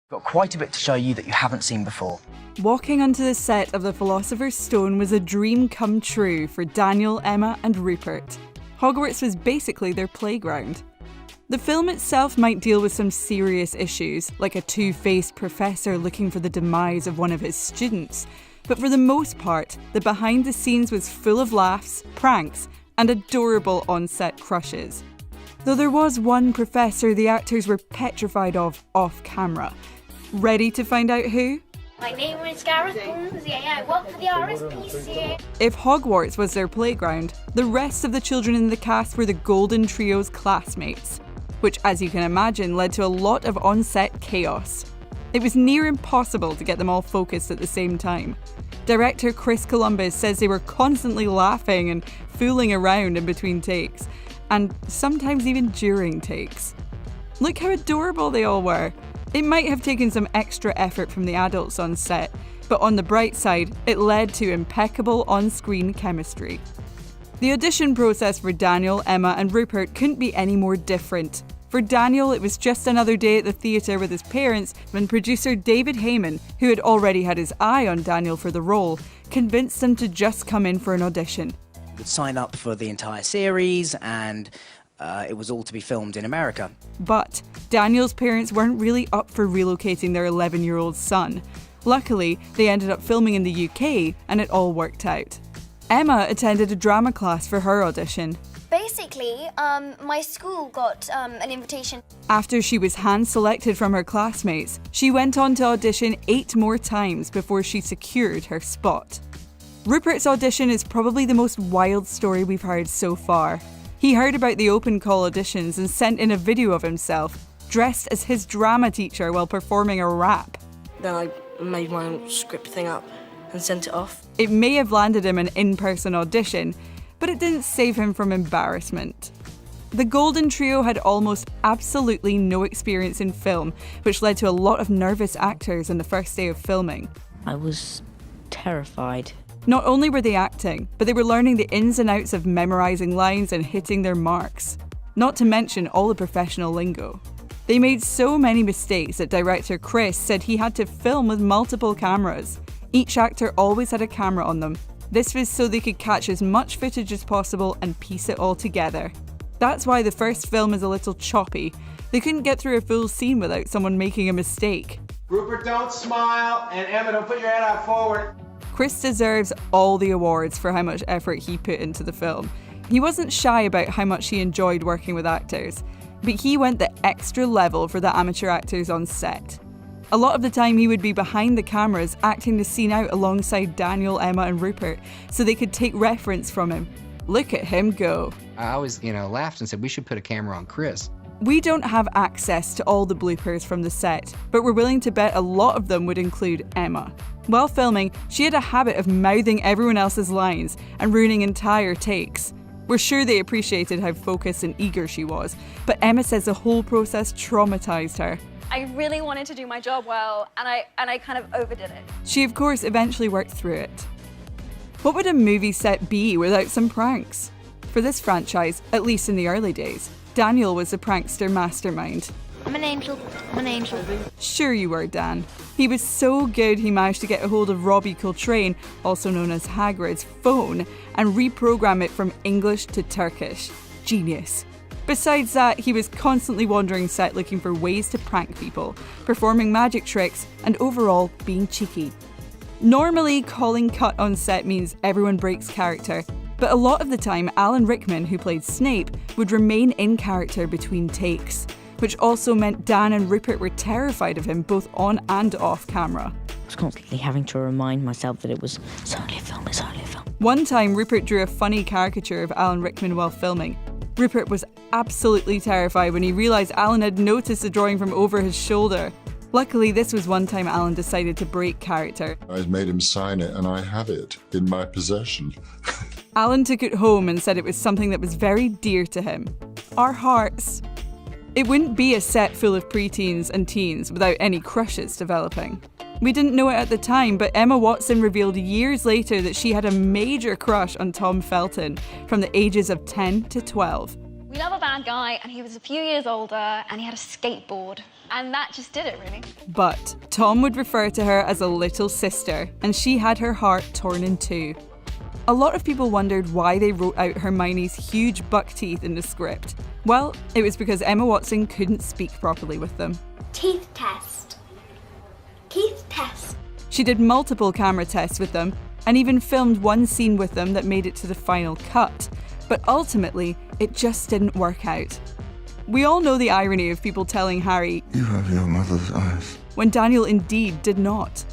Got quite a bit to show you that you haven't seen before. Walking onto the set of The Philosopher's Stone was a dream come true for Daniel, Emma and Rupert. Hogwarts was basically their playground. The film itself might deal with some serious issues, like a two-faced professor looking for the demise of one of his students, but for the most part, the behind the scenes was full of laughs, pranks, and adorable on-set crushes. Though there was one professor the actors were petrified of off-camera. Ready to find out who? My name is Gareth Holmes, I work for the RSPCA. If Hogwarts was their playground, the rest of the children in the cast were the Golden Trio's classmates, which, as you can imagine, led to a lot of on-set chaos. It was near impossible to get them all focused at the same time. Director Chris Columbus says they were constantly laughing and fooling around in between takes, and sometimes even during takes. Look how adorable they all were. It might have taken some extra effort from the adults on set, but on the bright side, it led to impeccable on-screen chemistry. The audition process for Daniel, Emma and Rupert couldn't be any more different. For Daniel, it was just another day at the theatre with his parents when producer David Heyman, who had already had his eye on Daniel for the role, convinced him to just come in for an audition. Would sign up for the entire series, and it was all to be filmed in America. But Daniel's parents weren't really up for relocating their 11-year-old son. Luckily, they ended up filming in the UK and it all worked out. Emma attended a drama class for her audition. Basically, my school got an invitation. After she was hand-selected from her classmates, she went on to audition 8 more times before she secured her spot. Rupert's audition is probably the most wild story we've heard so far. He heard about the open call auditions and sent in a video of himself, dressed as his drama teacher while performing a rap. Then I made my own script thing up and sent it off. It may have landed him an in-person audition, but it didn't save him from embarrassment. The Golden Trio had almost absolutely no experience in film, which led to a lot of nervous actors on the first day of filming. I was terrified. Not only were they acting, but they were learning the ins and outs of memorising lines and hitting their marks. Not to mention all the professional lingo. They made so many mistakes that director Chris said he had to film with multiple cameras. Each actor always had a camera on them. This was so they could catch as much footage as possible and piece it all together. That's why the first film is a little choppy. They couldn't get through a full scene without someone making a mistake. Rupert, don't smile, and Emma, don't put your head out forward. Chris deserves all the awards for how much effort he put into the film. He wasn't shy about how much he enjoyed working with actors, but he went the extra level for the amateur actors on set. A lot of the time he would be behind the cameras acting the scene out alongside Daniel, Emma and Rupert so they could take reference from him. Look at him go. I always, laughed and said we should put a camera on Chris. We don't have access to all the bloopers from the set, but we're willing to bet a lot of them would include Emma. While filming, she had a habit of mouthing everyone else's lines and ruining entire takes. We're sure they appreciated how focused and eager she was, but Emma says the whole process traumatized her. I really wanted to do my job well, and I kind of overdid it. She, of course, eventually worked through it. What would a movie set be without some pranks? For this franchise, at least in the early days, Daniel was the prankster mastermind. I'm an angel. I'm an angel. Sure you were, Dan. He was so good he managed to get a hold of Robbie Coltrane, also known as Hagrid's, phone and reprogram it from English to Turkish. Genius. Besides that, he was constantly wandering set looking for ways to prank people, performing magic tricks, and overall being cheeky. Normally, calling cut on set means everyone breaks character, but a lot of the time Alan Rickman, who played Snape, would remain in character between takes, which also meant Dan and Rupert were terrified of him both on and off camera. I was constantly having to remind myself that it's only a film, it's only a film. One time, Rupert drew a funny caricature of Alan Rickman while filming. Rupert was absolutely terrified when he realised Alan had noticed the drawing from over his shoulder. Luckily, this was one time Alan decided to break character. I made him sign it and I have it in my possession. Alan took it home and said it was something that was very dear to him. Our hearts. It wouldn't be a set full of preteens and teens without any crushes developing. We didn't know it at the time, but Emma Watson revealed years later that she had a major crush on Tom Felton from the ages of 10 to 12. We love a bad guy, and he was a few years older, and he had a skateboard. And that just did it, really. But Tom would refer to her as a little sister, and she had her heart torn in two. A lot of people wondered why they wrote out Hermione's huge buck teeth in the script. Well, it was because Emma Watson couldn't speak properly with them. Teeth test. Teeth test. She did multiple camera tests with them, and even filmed one scene with them that made it to the final cut. But ultimately, it just didn't work out. We all know the irony of people telling Harry, "You have your mother's eyes," when Daniel indeed did not.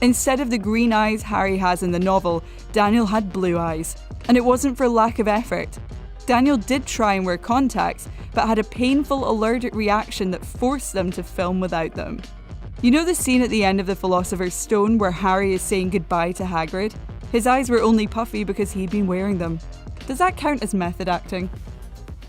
Instead of the green eyes Harry has in the novel, Daniel had blue eyes, and it wasn't for lack of effort. Daniel did try and wear contacts, but had a painful allergic reaction that forced them to film without them. You know the scene at the end of The Philosopher's Stone where Harry is saying goodbye to Hagrid? His eyes were only puffy because he'd been wearing them. Does that count as method acting?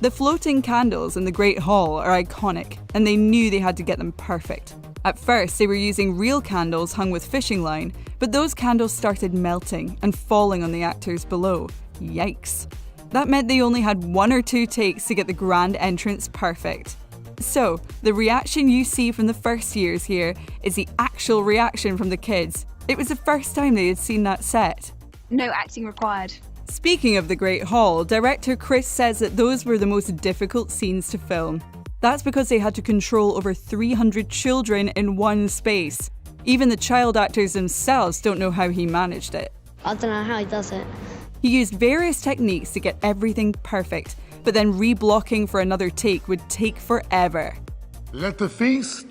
The floating candles in the Great Hall are iconic, and they knew they had to get them perfect. At first, they were using real candles hung with fishing line, but those candles started melting and falling on the actors below. Yikes. That meant they only had 1 or 2 takes to get the grand entrance perfect. So, the reaction you see from the first years here is the actual reaction from the kids. It was the first time they had seen that set. No acting required. Speaking of the Great Hall, director Chris says that those were the most difficult scenes to film. That's because they had to control over 300 children in one space. Even the child actors themselves don't know how he managed it. I don't know how he does it. He used various techniques to get everything perfect, but then reblocking for another take would take forever. Let the feast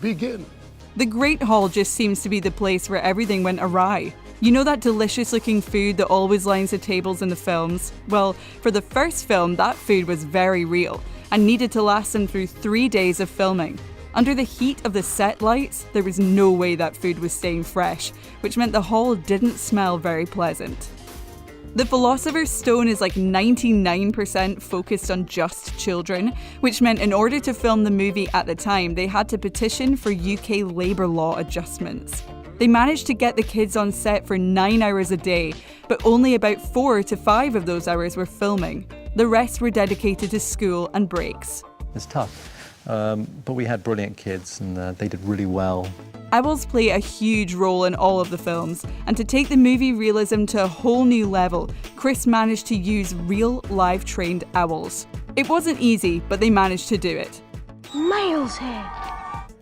begin. The Great Hall just seems to be the place where everything went awry. You know that delicious looking food that always lines the tables in the films? Well, for the first film, that food was very real and needed to last them through 3 days of filming. Under the heat of the set lights, there was no way that food was staying fresh, which meant the hall didn't smell very pleasant. The Philosopher's Stone is like 99% focused on just children, which meant in order to film the movie at the time, they had to petition for UK labour law adjustments. They managed to get the kids on set for 9 hours a day, but only about 4 to 5 of those hours were filming. The rest were dedicated to school and breaks. It's tough, but we had brilliant kids and they did really well. Owls play a huge role in all of the films, and to take the movie realism to a whole new level, Chris managed to use real, live-trained owls. It wasn't easy, but they managed to do it. Mail's here.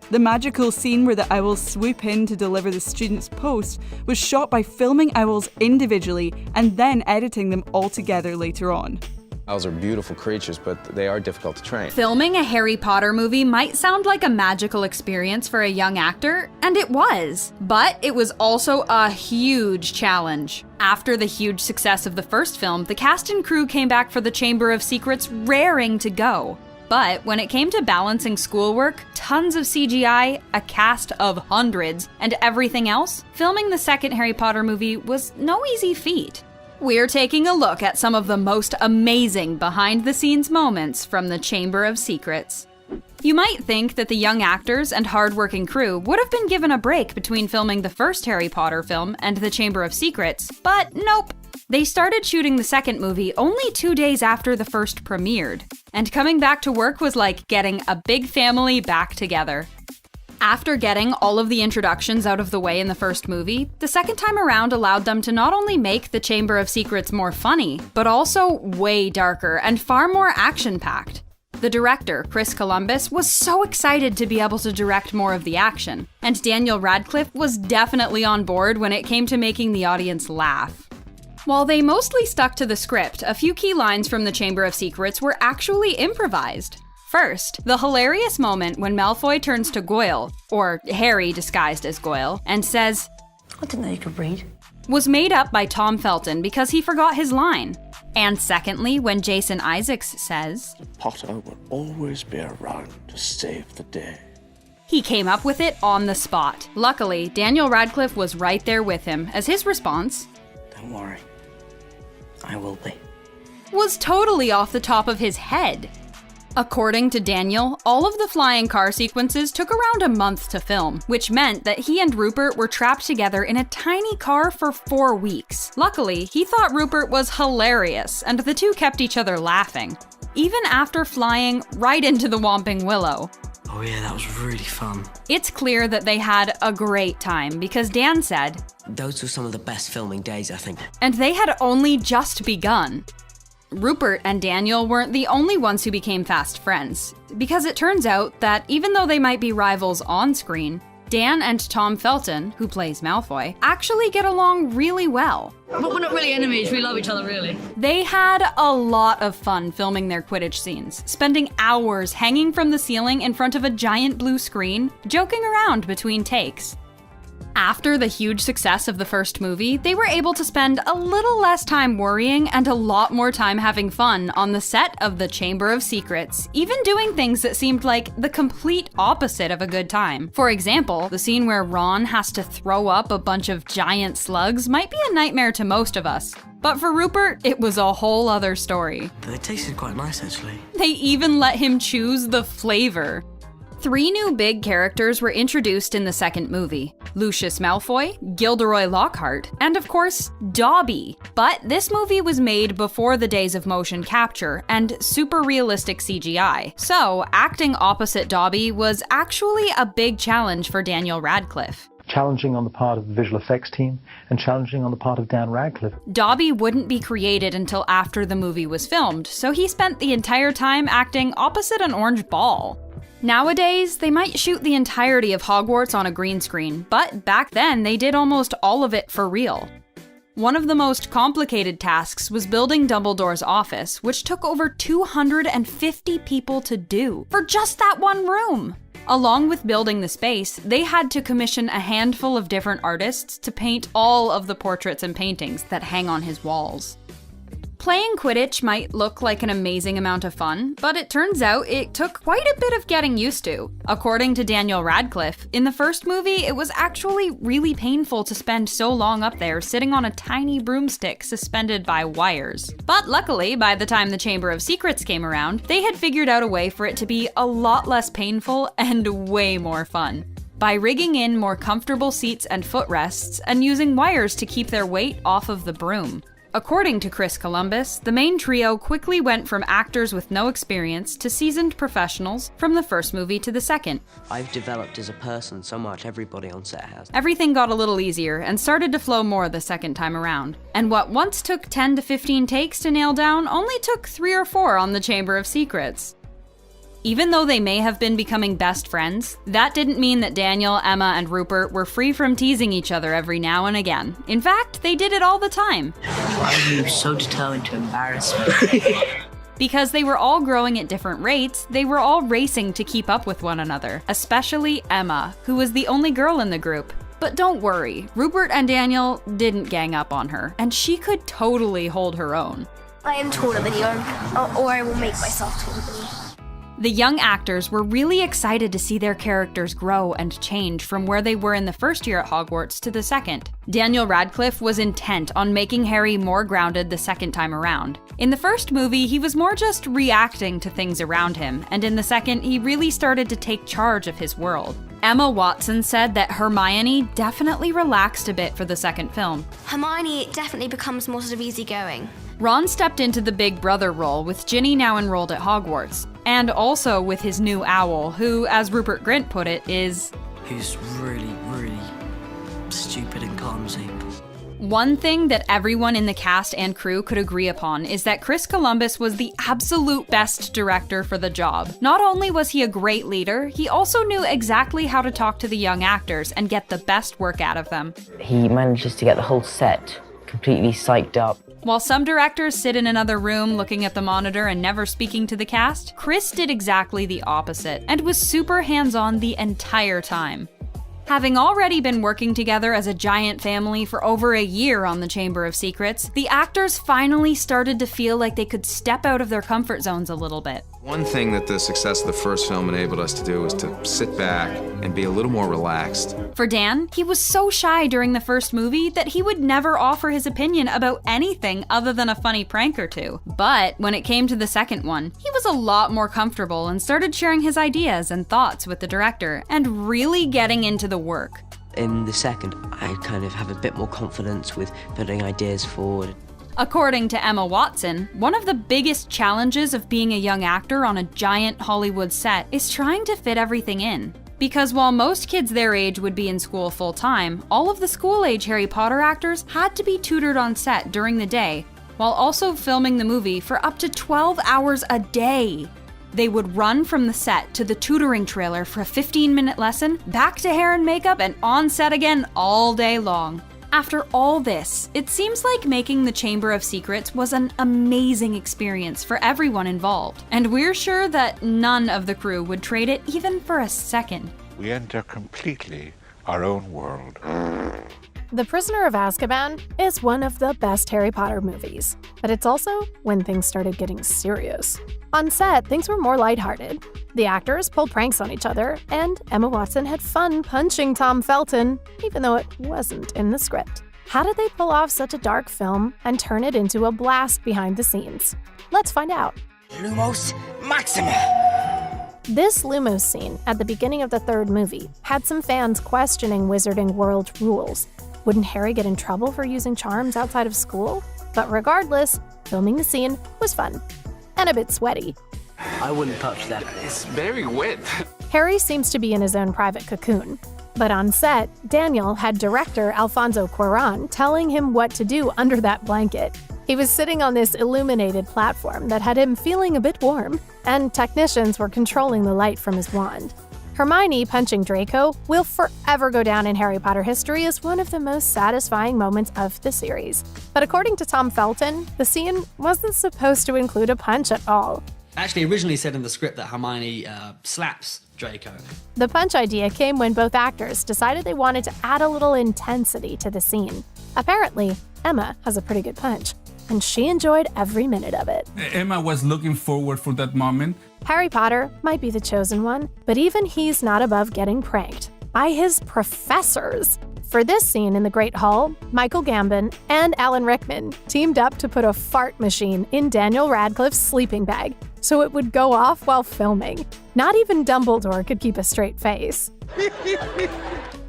The magical scene where the owls swoop in to deliver the student's post was shot by filming owls individually and then editing them all together later on. Owls are beautiful creatures, but they are difficult to train. Filming a Harry Potter movie might sound like a magical experience for a young actor, and it was. But it was also a huge challenge. After the huge success of the first film, the cast and crew came back for the Chamber of Secrets raring to go. But when it came to balancing schoolwork, tons of CGI, a cast of hundreds, and everything else, filming the second Harry Potter movie was no easy feat. We're taking a look at some of the most amazing behind-the-scenes moments from the Chamber of Secrets. You might think that the young actors and hard-working crew would have been given a break between filming the first Harry Potter film and the Chamber of Secrets, but nope. They started shooting the second movie only 2 days after the first premiered, and coming back to work was like getting a big family back together. After getting all of the introductions out of the way in the first movie, the second time around allowed them to not only make the Chamber of Secrets more funny, but also way darker and far more action-packed. The director, Chris Columbus, was so excited to be able to direct more of the action, and Daniel Radcliffe was definitely on board when it came to making the audience laugh. While they mostly stuck to the script, a few key lines from the Chamber of Secrets were actually improvised. First, the hilarious moment when Malfoy turns to Goyle, or Harry disguised as Goyle, and says, "I didn't know you could read," was made up by Tom Felton because he forgot his line. And secondly, when Jason Isaacs says, "Potter will always be around to save the day," he came up with it on the spot. Luckily, Daniel Radcliffe was right there with him, as his response, "Don't worry, I will be," was totally off the top of his head. According to Daniel, all of the flying car sequences took around a month to film, which meant that he and Rupert were trapped together in a tiny car for 4 weeks. Luckily, he thought Rupert was hilarious, and the two kept each other laughing. even after flying right into the Whomping Willow. Oh yeah, that was really fun. It's clear that they had a great time because Dan said, "Those were some of the best filming days, I think." And they had only just begun. Rupert and Daniel weren't the only ones who became fast friends, because it turns out that even though they might be rivals on screen, Dan and Tom Felton, who plays Malfoy, actually get along really well. But we're not really enemies, we love each other, really. They had a lot of fun filming their Quidditch scenes, spending hours hanging from the ceiling in front of a giant blue screen, joking around between takes. After the huge success of the first movie, they were able to spend a little less time worrying and a lot more time having fun on the set of the Chamber of Secrets, even doing things that seemed like the complete opposite of a good time. For example, the scene where Ron has to throw up a bunch of giant slugs might be a nightmare to most of us. But for Rupert, it was a whole other story. They tasted quite nice, actually. They even let him choose the flavor. 3 new big characters were introduced in the second movie: Lucius Malfoy, Gilderoy Lockhart, and of course, Dobby. But this movie was made before the days of motion capture and super realistic CGI, so acting opposite Dobby was actually a big challenge for Daniel Radcliffe. Challenging on the part of the visual effects team, and challenging on the part of Dan Radcliffe. Dobby wouldn't be created until after the movie was filmed, so he spent the entire time acting opposite an orange ball. Nowadays, they might shoot the entirety of Hogwarts on a green screen, but back then they did almost all of it for real. One of the most complicated tasks was building Dumbledore's office, which took over 250 people to do, for just that one room! Along with building the space, they had to commission a handful of different artists to paint all of the portraits and paintings that hang on his walls. Playing Quidditch might look like an amazing amount of fun, but it turns out it took quite a bit of getting used to. According to Daniel Radcliffe, in the first movie, it was actually really painful to spend so long up there sitting on a tiny broomstick suspended by wires. But luckily, by the time the Chamber of Secrets came around, they had figured out a way for it to be a lot less painful and way more fun, by rigging in more comfortable seats and footrests and using wires to keep their weight off of the broom. According to Chris Columbus, the main trio quickly went from actors with no experience to seasoned professionals from the first movie to the second. I've developed as a person so much, everybody on set has. Everything got a little easier and started to flow more the second time around. And what once took 10 to 15 takes to nail down only took 3 or 4 on the Chamber of Secrets. Even though they may have been becoming best friends, that didn't mean that Daniel, Emma, and Rupert were free from teasing each other every now and again. In fact, they did it all the time. Why are you so determined to embarrass me? Because they were all growing at different rates, they were all racing to keep up with one another, especially Emma, who was the only girl in the group. But don't worry, Rupert and Daniel didn't gang up on her, and she could totally hold her own. I am taller than you, or I will make myself taller than you. The young actors were really excited to see their characters grow and change from where they were in the first year at Hogwarts to the second. Daniel Radcliffe was intent on making Harry more grounded the second time around. In the first movie, he was more just reacting to things around him, and in the second, he really started to take charge of his world. Emma Watson said that Hermione definitely relaxed a bit for the second film. Hermione definitely becomes more sort of easygoing. Ron stepped into the big brother role with Ginny now enrolled at Hogwarts, and also with his new owl, who, as Rupert Grint put it, is... He's really, really stupid and clumsy. One thing that everyone in the cast and crew could agree upon is that Chris Columbus was the absolute best director for the job. Not only was he a great leader, he also knew exactly how to talk to the young actors and get the best work out of them. He manages to get the whole set completely psyched up. While some directors sit in another room looking at the monitor and never speaking to the cast, Chris did exactly the opposite and was super hands-on the entire time. Having already been working together as a giant family for over a year on the Chamber of Secrets, the actors finally started to feel like they could step out of their comfort zones a little bit. One thing that the success of the first film enabled us to do was to sit back and be a little more relaxed. For Dan, he was so shy during the first movie that he would never offer his opinion about anything other than a funny prank or two. But when it came to the second one, he was a lot more comfortable and started sharing his ideas and thoughts with the director and really getting into the work. In the second, I kind of have a bit more confidence with putting ideas forward. According to Emma Watson, one of the biggest challenges of being a young actor on a giant Hollywood set is trying to fit everything in. Because while most kids their age would be in school full-time, all of the school-age Harry Potter actors had to be tutored on set during the day, while also filming the movie for up to 12 hours a day. They would run from the set to the tutoring trailer for a 15-minute lesson, back to hair and makeup, and on set again all day long. After all this, it seems like making the Chamber of Secrets was an amazing experience for everyone involved, and we're sure that none of the crew would trade it even for a second. We enter completely our own world. The Prisoner of Azkaban is one of the best Harry Potter movies, but it's also when things started getting serious. On set, things were more lighthearted. The actors pulled pranks on each other, and Emma Watson had fun punching Tom Felton, even though it wasn't in the script. How did they pull off such a dark film and turn it into a blast behind the scenes? Let's find out. Lumos Maxima! This Lumos scene at the beginning of the third movie had some fans questioning Wizarding World rules. Wouldn't Harry get in trouble for using charms outside of school? But regardless, filming the scene was fun. And a bit sweaty. I wouldn't touch that. It's very wet. Harry seems to be in his own private cocoon. But on set, Daniel had director Alfonso Cuarón telling him what to do under that blanket. He was sitting on this illuminated platform that had him feeling a bit warm, and technicians were controlling the light from his wand. Hermione punching Draco will forever go down in Harry Potter history as one of the most satisfying moments of the series. But according to Tom Felton, the scene wasn't supposed to include a punch at all. Actually, originally said in the script that Hermione slaps Draco. The punch idea came when both actors decided they wanted to add a little intensity to the scene. Apparently, Emma has a pretty good punch, and she enjoyed every minute of it. Emma was looking forward for that moment. Harry Potter might be the chosen one, but even he's not above getting pranked by his professors. For this scene in the Great Hall, Michael Gambon and Alan Rickman teamed up to put a fart machine in Daniel Radcliffe's sleeping bag so it would go off while filming. Not even Dumbledore could keep a straight face.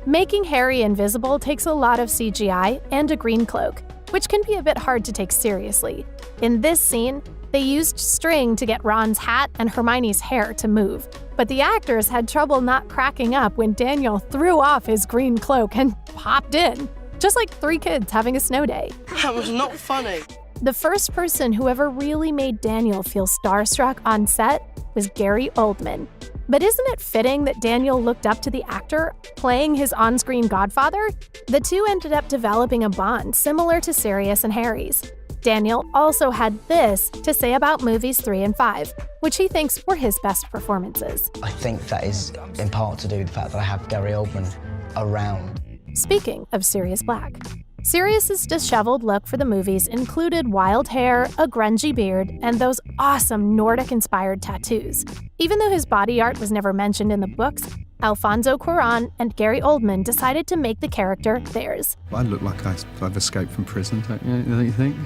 Making Harry invisible takes a lot of CGI and a green cloak, which can be a bit hard to take seriously. In this scene, they used string to get Ron's hat and Hermione's hair to move, but the actors had trouble not cracking up when Daniel threw off his green cloak and popped in, just like 3 kids having a snow day. That was not funny. The first person who ever really made Daniel feel starstruck on set was Gary Oldman. But isn't it fitting that Daniel looked up to the actor playing his on-screen godfather? The two ended up developing a bond similar to Sirius and Harry's. Daniel also had this to say about movies 3 and 5, which he thinks were his best performances. I think that is in part to do with the fact that I have Gary Oldman around. Speaking of Sirius Black, Sirius's disheveled look for the movies included wild hair, a grungy beard, and those awesome Nordic-inspired tattoos. Even though his body art was never mentioned in the books, Alfonso Cuarón and Gary Oldman decided to make the character theirs. I look like I've escaped from prison, don't you think?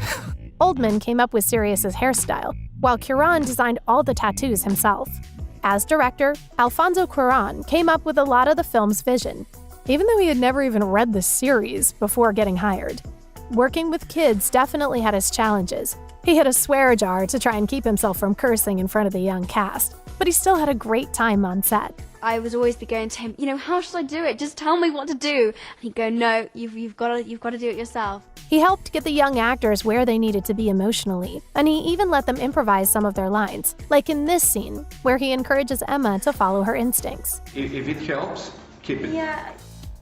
Oldman came up with Sirius's hairstyle, while Cuarón designed all the tattoos himself. As director, Alfonso Cuarón came up with a lot of the film's vision, even though he had never even read the series before getting hired. Working with kids definitely had its challenges. He had a swear jar to try and keep himself from cursing in front of the young cast, but he still had a great time on set. I would always be going to him, how should I do it? Just tell me what to do. And he'd go, no, you've got to do it yourself. He helped get the young actors where they needed to be emotionally, and he even let them improvise some of their lines, like in this scene, where he encourages Emma to follow her instincts. If it helps, keep it. Yeah.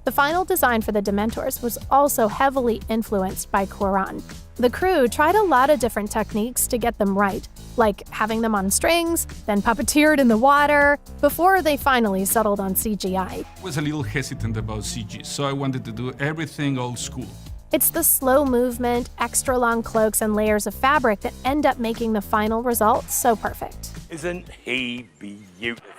The final design for the Dementors was also heavily influenced by Cuarón. The crew tried a lot of different techniques to get them right, like having them on strings, then puppeteered in the water, before they finally settled on CGI. I was a little hesitant about CG, so I wanted to do everything old school. It's the slow movement, extra long cloaks, and layers of fabric that end up making the final result so perfect. Isn't he beautiful?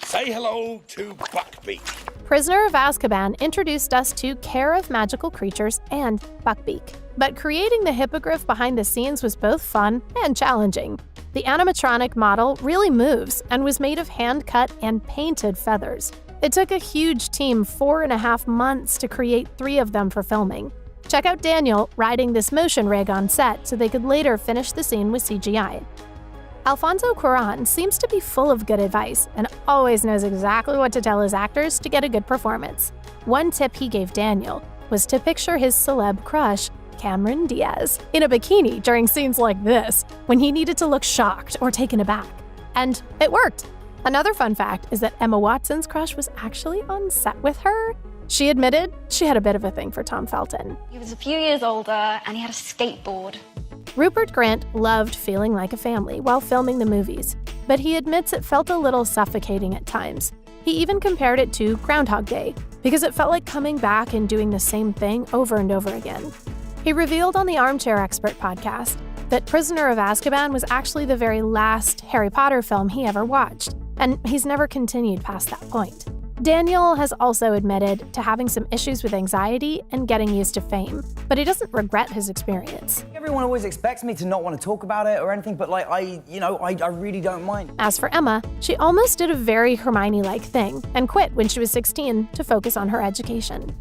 Say hello to Buckbeak. Prisoner of Azkaban introduced us to Care of Magical Creatures and Buckbeak. But creating the hippogriff behind the scenes was both fun and challenging. The animatronic model really moves and was made of hand-cut and painted feathers. It took a huge team 4.5 months to create 3 of them for filming. Check out Daniel riding this motion rig on set so they could later finish the scene with CGI. Alfonso Cuarón seems to be full of good advice and always knows exactly what to tell his actors to get a good performance. One tip he gave Daniel was to picture his celeb crush, Cameron Diaz, in a bikini during scenes like this, when he needed to look shocked or taken aback. And it worked. Another fun fact is that Emma Watson's crush was actually on set with her. She admitted she had a bit of a thing for Tom Felton. He was a few years older and he had a skateboard. Rupert Grint loved feeling like a family while filming the movies, but he admits it felt a little suffocating at times. He even compared it to Groundhog Day, because it felt like coming back and doing the same thing over and over again. He revealed on the Armchair Expert podcast that Prisoner of Azkaban was actually the very last Harry Potter film he ever watched, and he's never continued past that point. Daniel has also admitted to having some issues with anxiety and getting used to fame, but he doesn't regret his experience. Everyone always expects me to not want to talk about it or anything, but I really don't mind. As for Emma, she almost did a very Hermione-like thing and quit when she was 16 to focus on her education.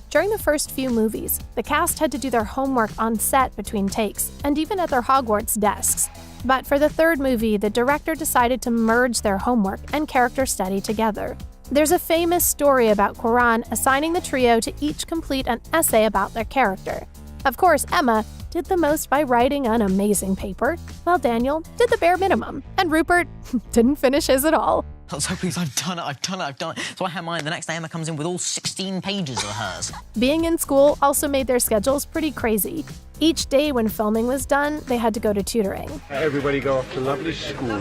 During the first few movies, the cast had to do their homework on set between takes and even at their Hogwarts desks. But for the third movie, the director decided to merge their homework and character study together. There's a famous story about Cuarón assigning the trio to each complete an essay about their character. Of course, Emma did the most by writing an amazing paper, while Daniel did the bare minimum, and Rupert didn't finish his at all. So please, I've done it. So I have mine. The next day Emma comes in with all 16 pages of hers. Being in school also made their schedules pretty crazy. Each day when filming was done, they had to go to tutoring. Everybody go off to lovely school.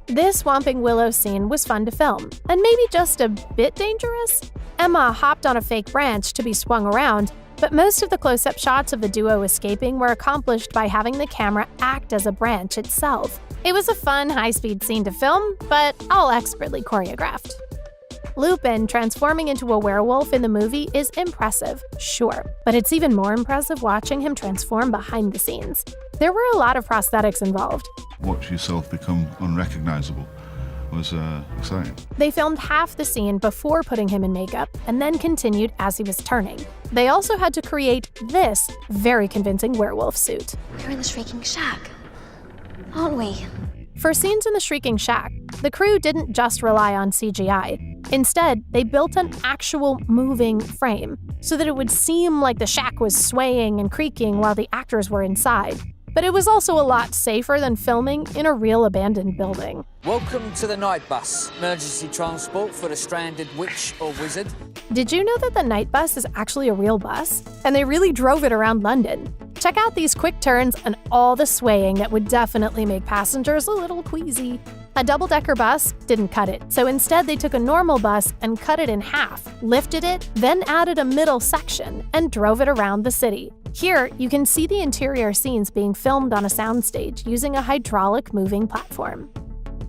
This Swamping Willow scene was fun to film, and maybe just a bit dangerous. Emma hopped on a fake branch to be swung around, but most of the close-up shots of the duo escaping were accomplished by having the camera act as a branch itself. It was a fun, high-speed scene to film, but all expertly choreographed. Lupin transforming into a werewolf in the movie is impressive, sure, but it's even more impressive watching him transform behind the scenes. There were a lot of prosthetics involved. Watch yourself become unrecognizable was exciting. They filmed half the scene before putting him in makeup and then continued as he was turning. They also had to create this very convincing werewolf suit. We're in the Shrieking Shack, aren't we? For scenes in the Shrieking Shack, the crew didn't just rely on CGI. Instead, they built an actual moving frame so that it would seem like the shack was swaying and creaking while the actors were inside. But it was also a lot safer than filming in a real abandoned building. Welcome to the night bus, emergency transport for a stranded witch or wizard. Did you know that the night bus is actually a real bus? And they really drove it around London. Check out these quick turns and all the swaying that would definitely make passengers a little queasy. A double-decker bus didn't cut it, so instead they took a normal bus and cut it in half, lifted it, then added a middle section, and drove it around the city. Here, you can see the interior scenes being filmed on a soundstage using a hydraulic moving platform.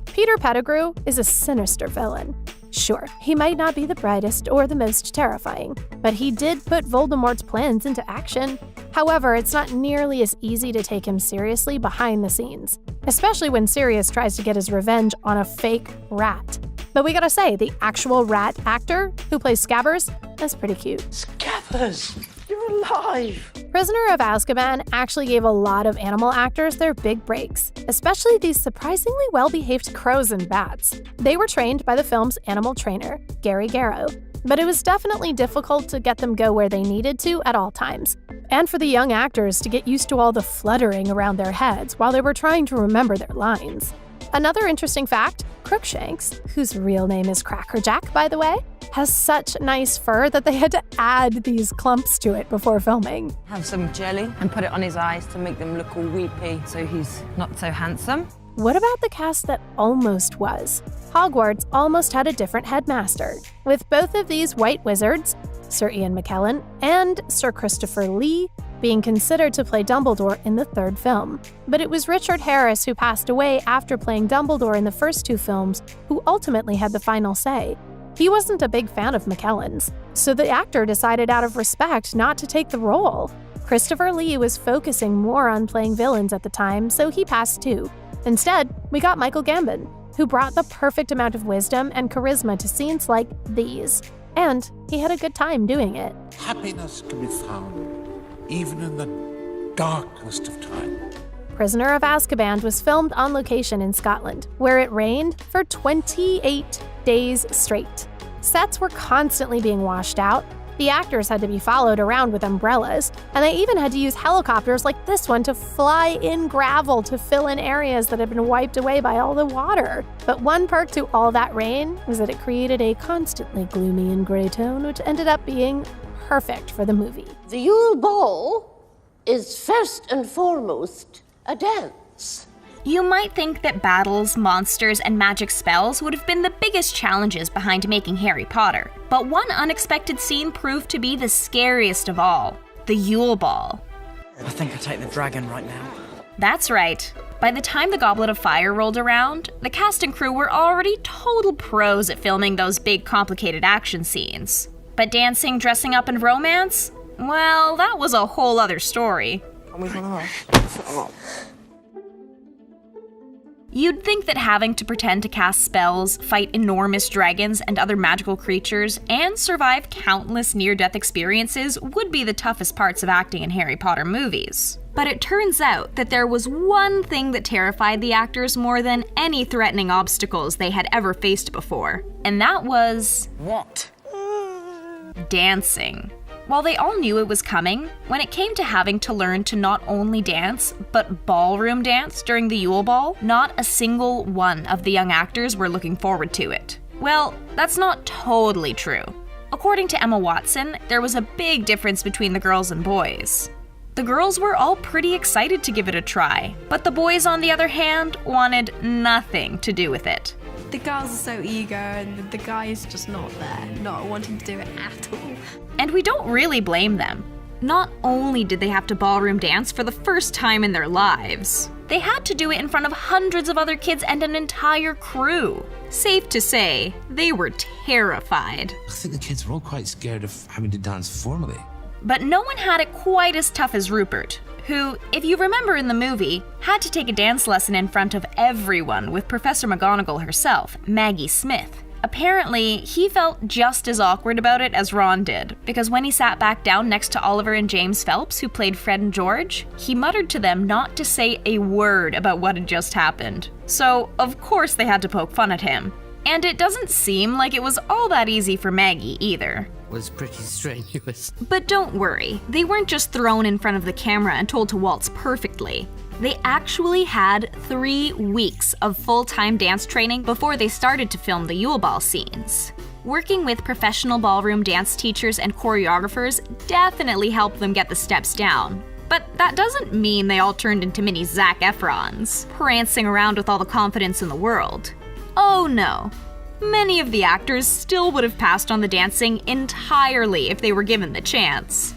Peter Pettigrew is a sinister villain. Sure, he might not be the brightest or the most terrifying, but he did put Voldemort's plans into action. However, it's not nearly as easy to take him seriously behind the scenes, especially when Sirius tries to get his revenge on a fake rat. But we gotta say, the actual rat actor who plays Scabbers is pretty cute. Scabbers, you're alive! Prisoner of Azkaban actually gave a lot of animal actors their big breaks, especially these surprisingly well-behaved crows and bats. They were trained by the film's animal trainer, Gary Garrow, but it was definitely difficult to get them go where they needed to at all times, and for the young actors to get used to all the fluttering around their heads while they were trying to remember their lines. Another interesting fact, Crookshanks, whose real name is Crackerjack, by the way, has such nice fur that they had to add these clumps to it before filming. Have some jelly and put it on his eyes to make them look all weepy so he's not so handsome. What about the cast that almost was? Hogwarts almost had a different headmaster, with both of these white wizards, Sir Ian McKellen and Sir Christopher Lee, being considered to play Dumbledore in the third film. But it was Richard Harris who passed away after playing Dumbledore in the first two films who ultimately had the final say. He wasn't a big fan of McKellen's, so the actor decided out of respect not to take the role. Christopher Lee was focusing more on playing villains at the time, so he passed too. Instead, we got Michael Gambon, who brought the perfect amount of wisdom and charisma to scenes like these. And he had a good time doing it. Happiness can be found even in the darkest of times. Prisoner of Azkaban was filmed on location in Scotland, where it rained for 28 days straight. Sets were constantly being washed out. The actors had to be followed around with umbrellas, and they even had to use helicopters like this one to fly in gravel to fill in areas that had been wiped away by all the water. But one perk to all that rain was that it created a constantly gloomy and gray tone, which ended up being perfect for the movie. The Yule Ball is first and foremost a dance. You might think that battles, monsters, and magic spells would have been the biggest challenges behind making Harry Potter, but one unexpected scene proved to be the scariest of all: the Yule Ball. I think I'll take the dragon right now. That's right. By the time the Goblet of Fire rolled around, the cast and crew were already total pros at filming those big, complicated action scenes. But dancing, dressing up, and romance? Well, that was a whole other story. You'd think that having to pretend to cast spells, fight enormous dragons and other magical creatures, and survive countless near-death experiences would be the toughest parts of acting in Harry Potter movies. But it turns out that there was one thing that terrified the actors more than any threatening obstacles they had ever faced before, and that was... what? Dancing. While they all knew it was coming, when it came to having to learn to not only dance, but ballroom dance during the Yule Ball, not a single one of the young actors were looking forward to it. Well, that's not totally true. According to Emma Watson, there was a big difference between the girls and boys. The girls were all pretty excited to give it a try, but the boys, on the other hand, wanted nothing to do with it. The girls are so eager and the guys just not there, not wanting to do it at all. And we don't really blame them. Not only did they have to ballroom dance for the first time in their lives, they had to do it in front of hundreds of other kids and an entire crew. Safe to say, they were terrified. I think the kids were all quite scared of having to dance formally. But no one had it quite as tough as Rupert, who, if you remember in the movie, had to take a dance lesson in front of everyone with Professor McGonagall herself, Maggie Smith. Apparently, he felt just as awkward about it as Ron did, because when he sat back down next to Oliver and James Phelps, who played Fred and George, he muttered to them not to say a word about what had just happened. So, of course they had to poke fun at him. And it doesn't seem like it was all that easy for Maggie either. Was pretty strenuous. But don't worry, they weren't just thrown in front of the camera and told to waltz perfectly. They actually had 3 weeks of full-time dance training before they started to film the Yule Ball scenes. Working with professional ballroom dance teachers and choreographers definitely helped them get the steps down. But that doesn't mean they all turned into mini Zac Efrons, prancing around with all the confidence in the world. Oh no. Many of the actors still would have passed on the dancing entirely if they were given the chance.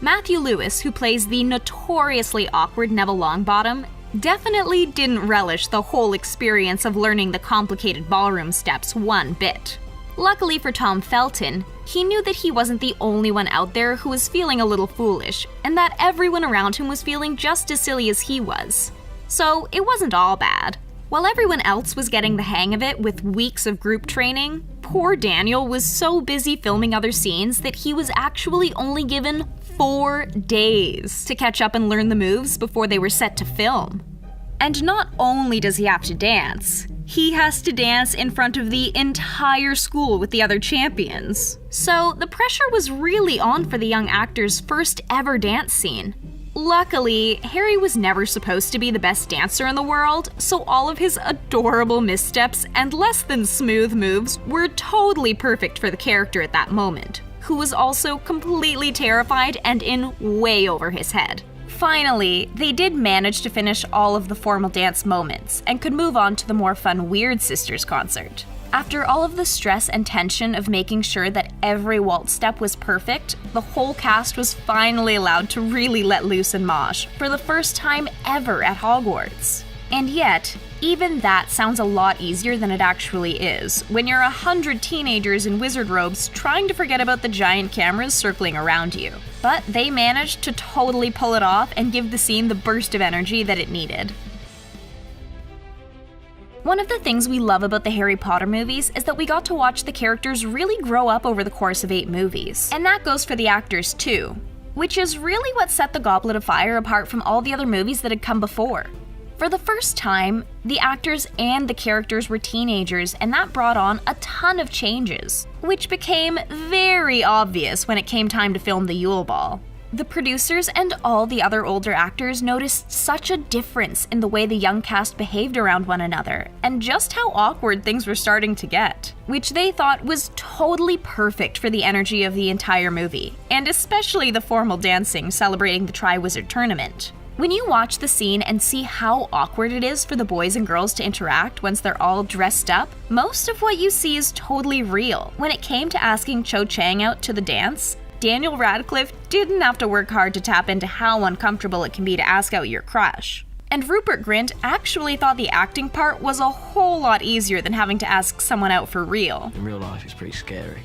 Matthew Lewis, who plays the notoriously awkward Neville Longbottom, definitely didn't relish the whole experience of learning the complicated ballroom steps one bit. Luckily for Tom Felton, he knew that he wasn't the only one out there who was feeling a little foolish, and that everyone around him was feeling just as silly as he was. So it wasn't all bad. While everyone else was getting the hang of it with weeks of group training, poor Daniel was so busy filming other scenes that he was actually only given 4 days to catch up and learn the moves before they were set to film. And not only does he have to dance, he has to dance in front of the entire school with the other champions. So the pressure was really on for the young actor's first ever dance scene. Luckily, Harry was never supposed to be the best dancer in the world, so all of his adorable missteps and less than smooth moves were totally perfect for the character at that moment, who was also completely terrified and in way over his head. Finally, they did manage to finish all of the formal dance moments and could move on to the more fun Weird Sisters concert. After all of the stress and tension of making sure that every waltz step was perfect, the whole cast was finally allowed to really let loose and mosh for the first time ever at Hogwarts. And yet, even that sounds a lot easier than it actually is, when you're 100 teenagers in wizard robes trying to forget about the giant cameras circling around you. But they managed to totally pull it off and give the scene the burst of energy that it needed. One of the things we love about the Harry Potter movies is that we got to watch the characters really grow up over the course of 8 movies. And that goes for the actors too, which is really what set The Goblet of Fire apart from all the other movies that had come before. For the first time, the actors and the characters were teenagers, and that brought on a ton of changes, which became very obvious when it came time to film the Yule Ball. The producers and all the other older actors noticed such a difference in the way the young cast behaved around one another, and just how awkward things were starting to get, which they thought was totally perfect for the energy of the entire movie, and especially the formal dancing celebrating the Triwizard Tournament. When you watch the scene and see how awkward it is for the boys and girls to interact once they're all dressed up, most of what you see is totally real. When it came to asking Cho Chang out to the dance, Daniel Radcliffe didn't have to work hard to tap into how uncomfortable it can be to ask out your crush. And Rupert Grint actually thought the acting part was a whole lot easier than having to ask someone out for real. In real life, it's pretty scary.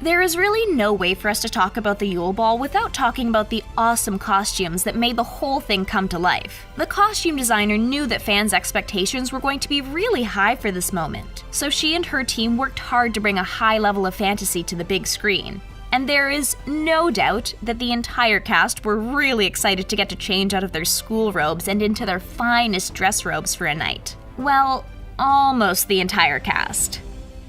There is really no way for us to talk about the Yule Ball without talking about the awesome costumes that made the whole thing come to life. The costume designer knew that fans' expectations were going to be really high for this moment, so she and her team worked hard to bring a high level of fantasy to the big screen. And there is no doubt that the entire cast were really excited to get to change out of their school robes and into their finest dress robes for a night. Well, almost the entire cast.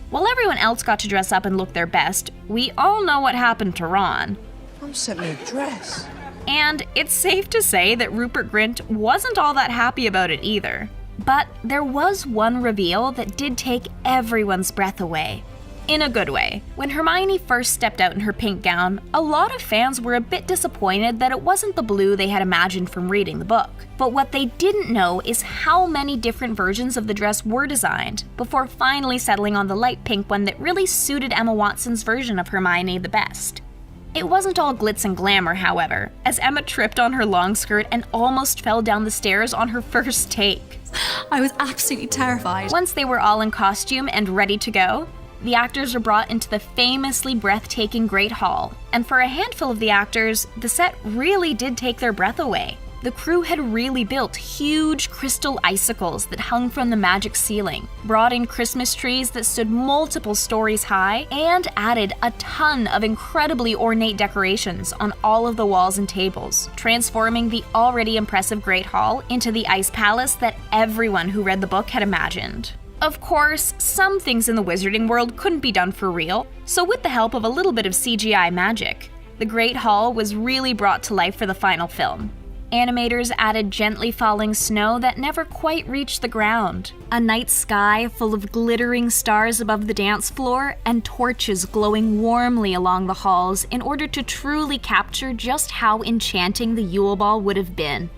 While everyone else got to dress up and look their best, we all know what happened to Ron. I'm sent me a dress. And it's safe to say that Rupert Grint wasn't all that happy about it either. But there was one reveal that did take everyone's breath away. In a good way. When Hermione first stepped out in her pink gown, a lot of fans were a bit disappointed that it wasn't the blue they had imagined from reading the book. But what they didn't know is how many different versions of the dress were designed, before finally settling on the light pink one that really suited Emma Watson's version of Hermione the best. It wasn't all glitz and glamour, however, as Emma tripped on her long skirt and almost fell down the stairs on her first take. I was absolutely terrified. Once they were all in costume and ready to go, the actors were brought into the famously breathtaking Great Hall, and for a handful of the actors, the set really did take their breath away. The crew had really built huge crystal icicles that hung from the magic ceiling, brought in Christmas trees that stood multiple stories high, and added a ton of incredibly ornate decorations on all of the walls and tables, transforming the already impressive Great Hall into the ice palace that everyone who read the book had imagined. Of course, some things in the wizarding world couldn't be done for real, so with the help of a little bit of CGI magic, the Great Hall was really brought to life for the final film. Animators added gently falling snow that never quite reached the ground, a night sky full of glittering stars above the dance floor, and torches glowing warmly along the halls in order to truly capture just how enchanting the Yule Ball would have been.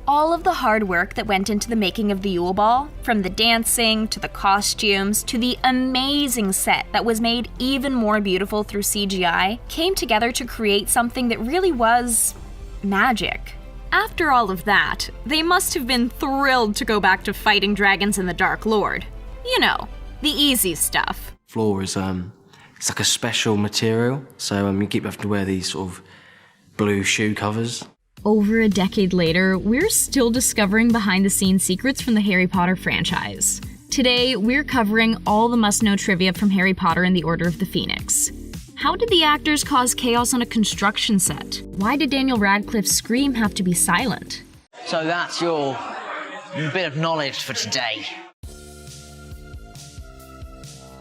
All of the hard work that went into the making of the Yule Ball, from the dancing to the costumes to the amazing set that was made even more beautiful through CGI, came together to create something that really was magic. After all of that, they must have been thrilled to go back to fighting dragons and the Dark Lord. You know, the easy stuff. Floor is it's like a special material, so you keep having to wear these sort of blue shoe covers. Over a decade later, we're still discovering behind-the-scenes secrets from the Harry Potter franchise. Today, we're covering all the must-know trivia from Harry Potter and the Order of the Phoenix. How did the actors cause chaos on a construction set? Why did Daniel Radcliffe's scream have to be silent? So that's your bit of knowledge for today.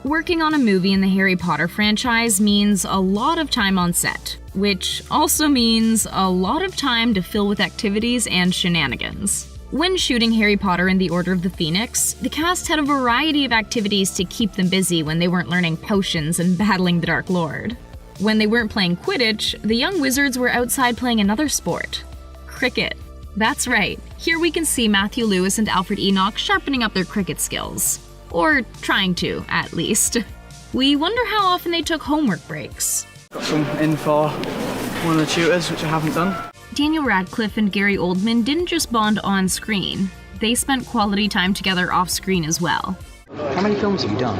Working on a movie in the Harry Potter franchise means a lot of time on set, which also means a lot of time to fill with activities and shenanigans. When shooting Harry Potter and the Order of the Phoenix, the cast had a variety of activities to keep them busy when they weren't learning potions and battling the Dark Lord. When they weren't playing Quidditch, the young wizards were outside playing another sport: cricket. That's right, here we can see Matthew Lewis and Alfred Enoch sharpening up their cricket skills. Or trying to, at least. We wonder how often they took homework breaks. Got some in for one of the tutors, which I haven't done. Daniel Radcliffe and Gary Oldman didn't just bond on screen. They spent quality time together off screen as well. How many films have you done?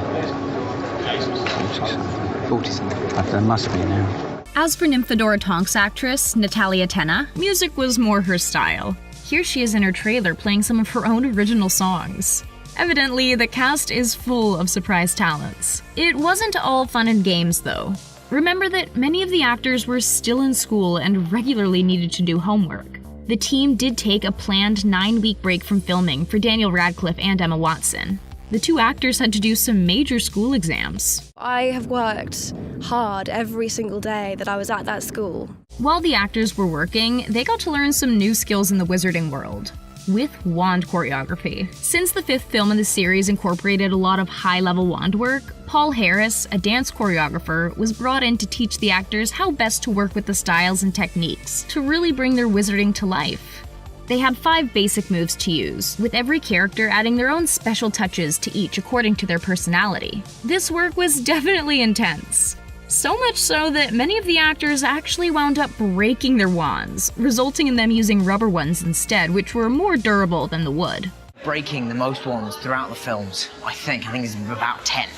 40-something. There must be now. As for Nymphadora Tonks actress Natalia Tena, music was more her style. Here she is in her trailer playing some of her own original songs. Evidently, the cast is full of surprise talents. It wasn't all fun and games, though. Remember that many of the actors were still in school and regularly needed to do homework. The team did take a planned 9-week break from filming for Daniel Radcliffe and Emma Watson. The two actors had to do some major school exams. I have worked hard every single day that I was at that school. While the actors were working, they got to learn some new skills in the wizarding world. With wand choreography. Since the 5th film in the series incorporated a lot of high-level wand work, Paul Harris, a dance choreographer, was brought in to teach the actors how best to work with the styles and techniques to really bring their wizarding to life. They had 5 basic moves to use, with every character adding their own special touches to each according to their personality. This work was definitely intense. So much so that many of the actors actually wound up breaking their wands, resulting in them using rubber ones instead, which were more durable than the wood. Breaking the most wands throughout the films, I think is about 10.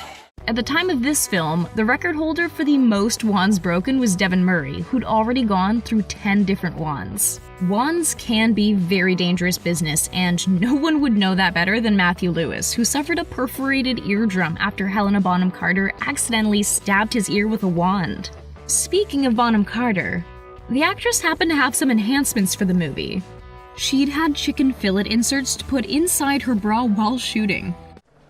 At the time of this film, the record holder for the most wands broken was Devon Murray, who'd already gone through 10 different wands. Wands can be very dangerous business, and no one would know that better than Matthew Lewis, who suffered a perforated eardrum after Helena Bonham Carter accidentally stabbed his ear with a wand. Speaking of Bonham Carter, the actress happened to have some enhancements for the movie. She'd had chicken fillet inserts to put inside her bra while shooting.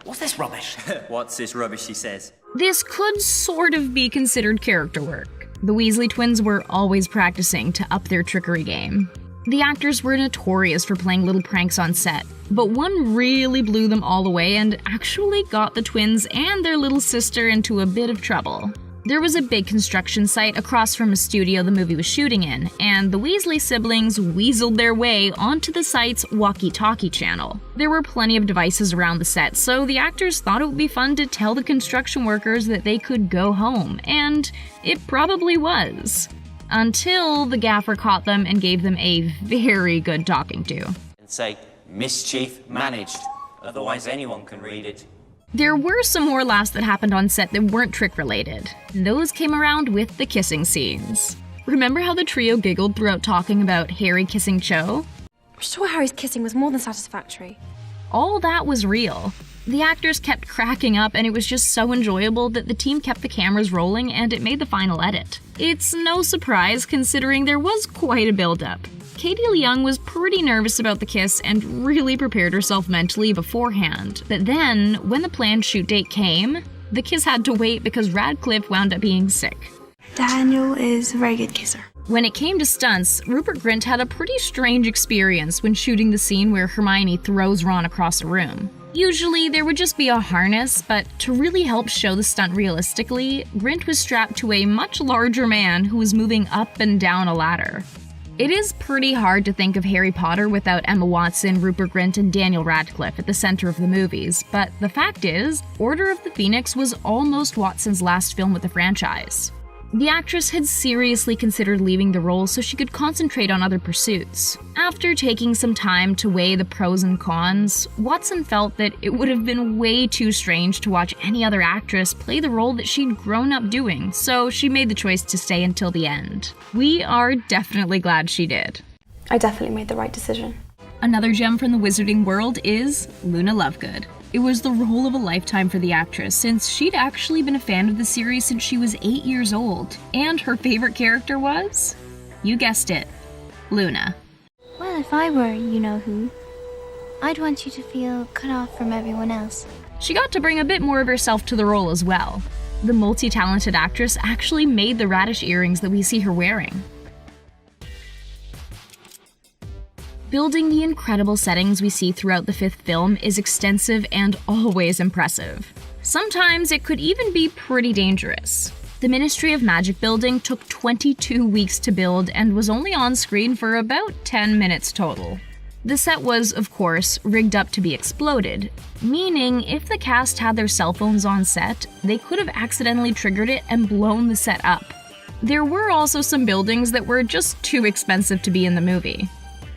What's this rubbish? What's this rubbish, she says. This could sort of be considered character work. The Weasley twins were always practicing to up their trickery game. The actors were notorious for playing little pranks on set, but one really blew them all away and actually got the twins and their little sister into a bit of trouble. There was a big construction site across from a studio the movie was shooting in, and the Weasley siblings weaseled their way onto the site's walkie-talkie channel. There were plenty of devices around the set, so the actors thought it would be fun to tell the construction workers that they could go home, and it probably was. Until the gaffer caught them and gave them a very good talking to. And say, mischief managed. Otherwise anyone can read it. There were some more laughs that happened on set that weren't trick-related. Those came around with the kissing scenes. Remember how the trio giggled throughout talking about Harry kissing Cho? I'm sure Harry's kissing was more than satisfactory. All that was real. The actors kept cracking up, and it was just so enjoyable that the team kept the cameras rolling and it made the final edit. It's no surprise considering there was quite a build-up. Katie Leung was pretty nervous about the kiss and really prepared herself mentally beforehand. But then, when the planned shoot date came, the kiss had to wait because Radcliffe wound up being sick. Daniel is a very good kisser. When it came to stunts, Rupert Grint had a pretty strange experience when shooting the scene where Hermione throws Ron across a room. Usually, there would just be a harness, but to really help show the stunt realistically, Grint was strapped to a much larger man who was moving up and down a ladder. It is pretty hard to think of Harry Potter without Emma Watson, Rupert Grint, and Daniel Radcliffe at the center of the movies, but the fact is, Order of the Phoenix was almost Watson's last film with the franchise. The actress had seriously considered leaving the role so she could concentrate on other pursuits. After taking some time to weigh the pros and cons, Watson felt that it would have been way too strange to watch any other actress play the role that she'd grown up doing, so she made the choice to stay until the end. We are definitely glad she did. I definitely made the right decision. Another gem from the wizarding world is Luna Lovegood. It was the role of a lifetime for the actress, since she'd actually been a fan of the series since she was 8 years old. And her favorite character was? You guessed it, Luna. Well, if I were you-know-who, I'd want you to feel cut off from everyone else. She got to bring a bit more of herself to the role as well. The multi-talented actress actually made the radish earrings that we see her wearing. Building the incredible settings we see throughout the 5th film is extensive and always impressive. Sometimes it could even be pretty dangerous. The Ministry of Magic building took 22 weeks to build and was only on screen for about 10 minutes total. The set was, of course, rigged up to be exploded, meaning if the cast had their cell phones on set, they could have accidentally triggered it and blown the set up. There were also some buildings that were just too expensive to be in the movie.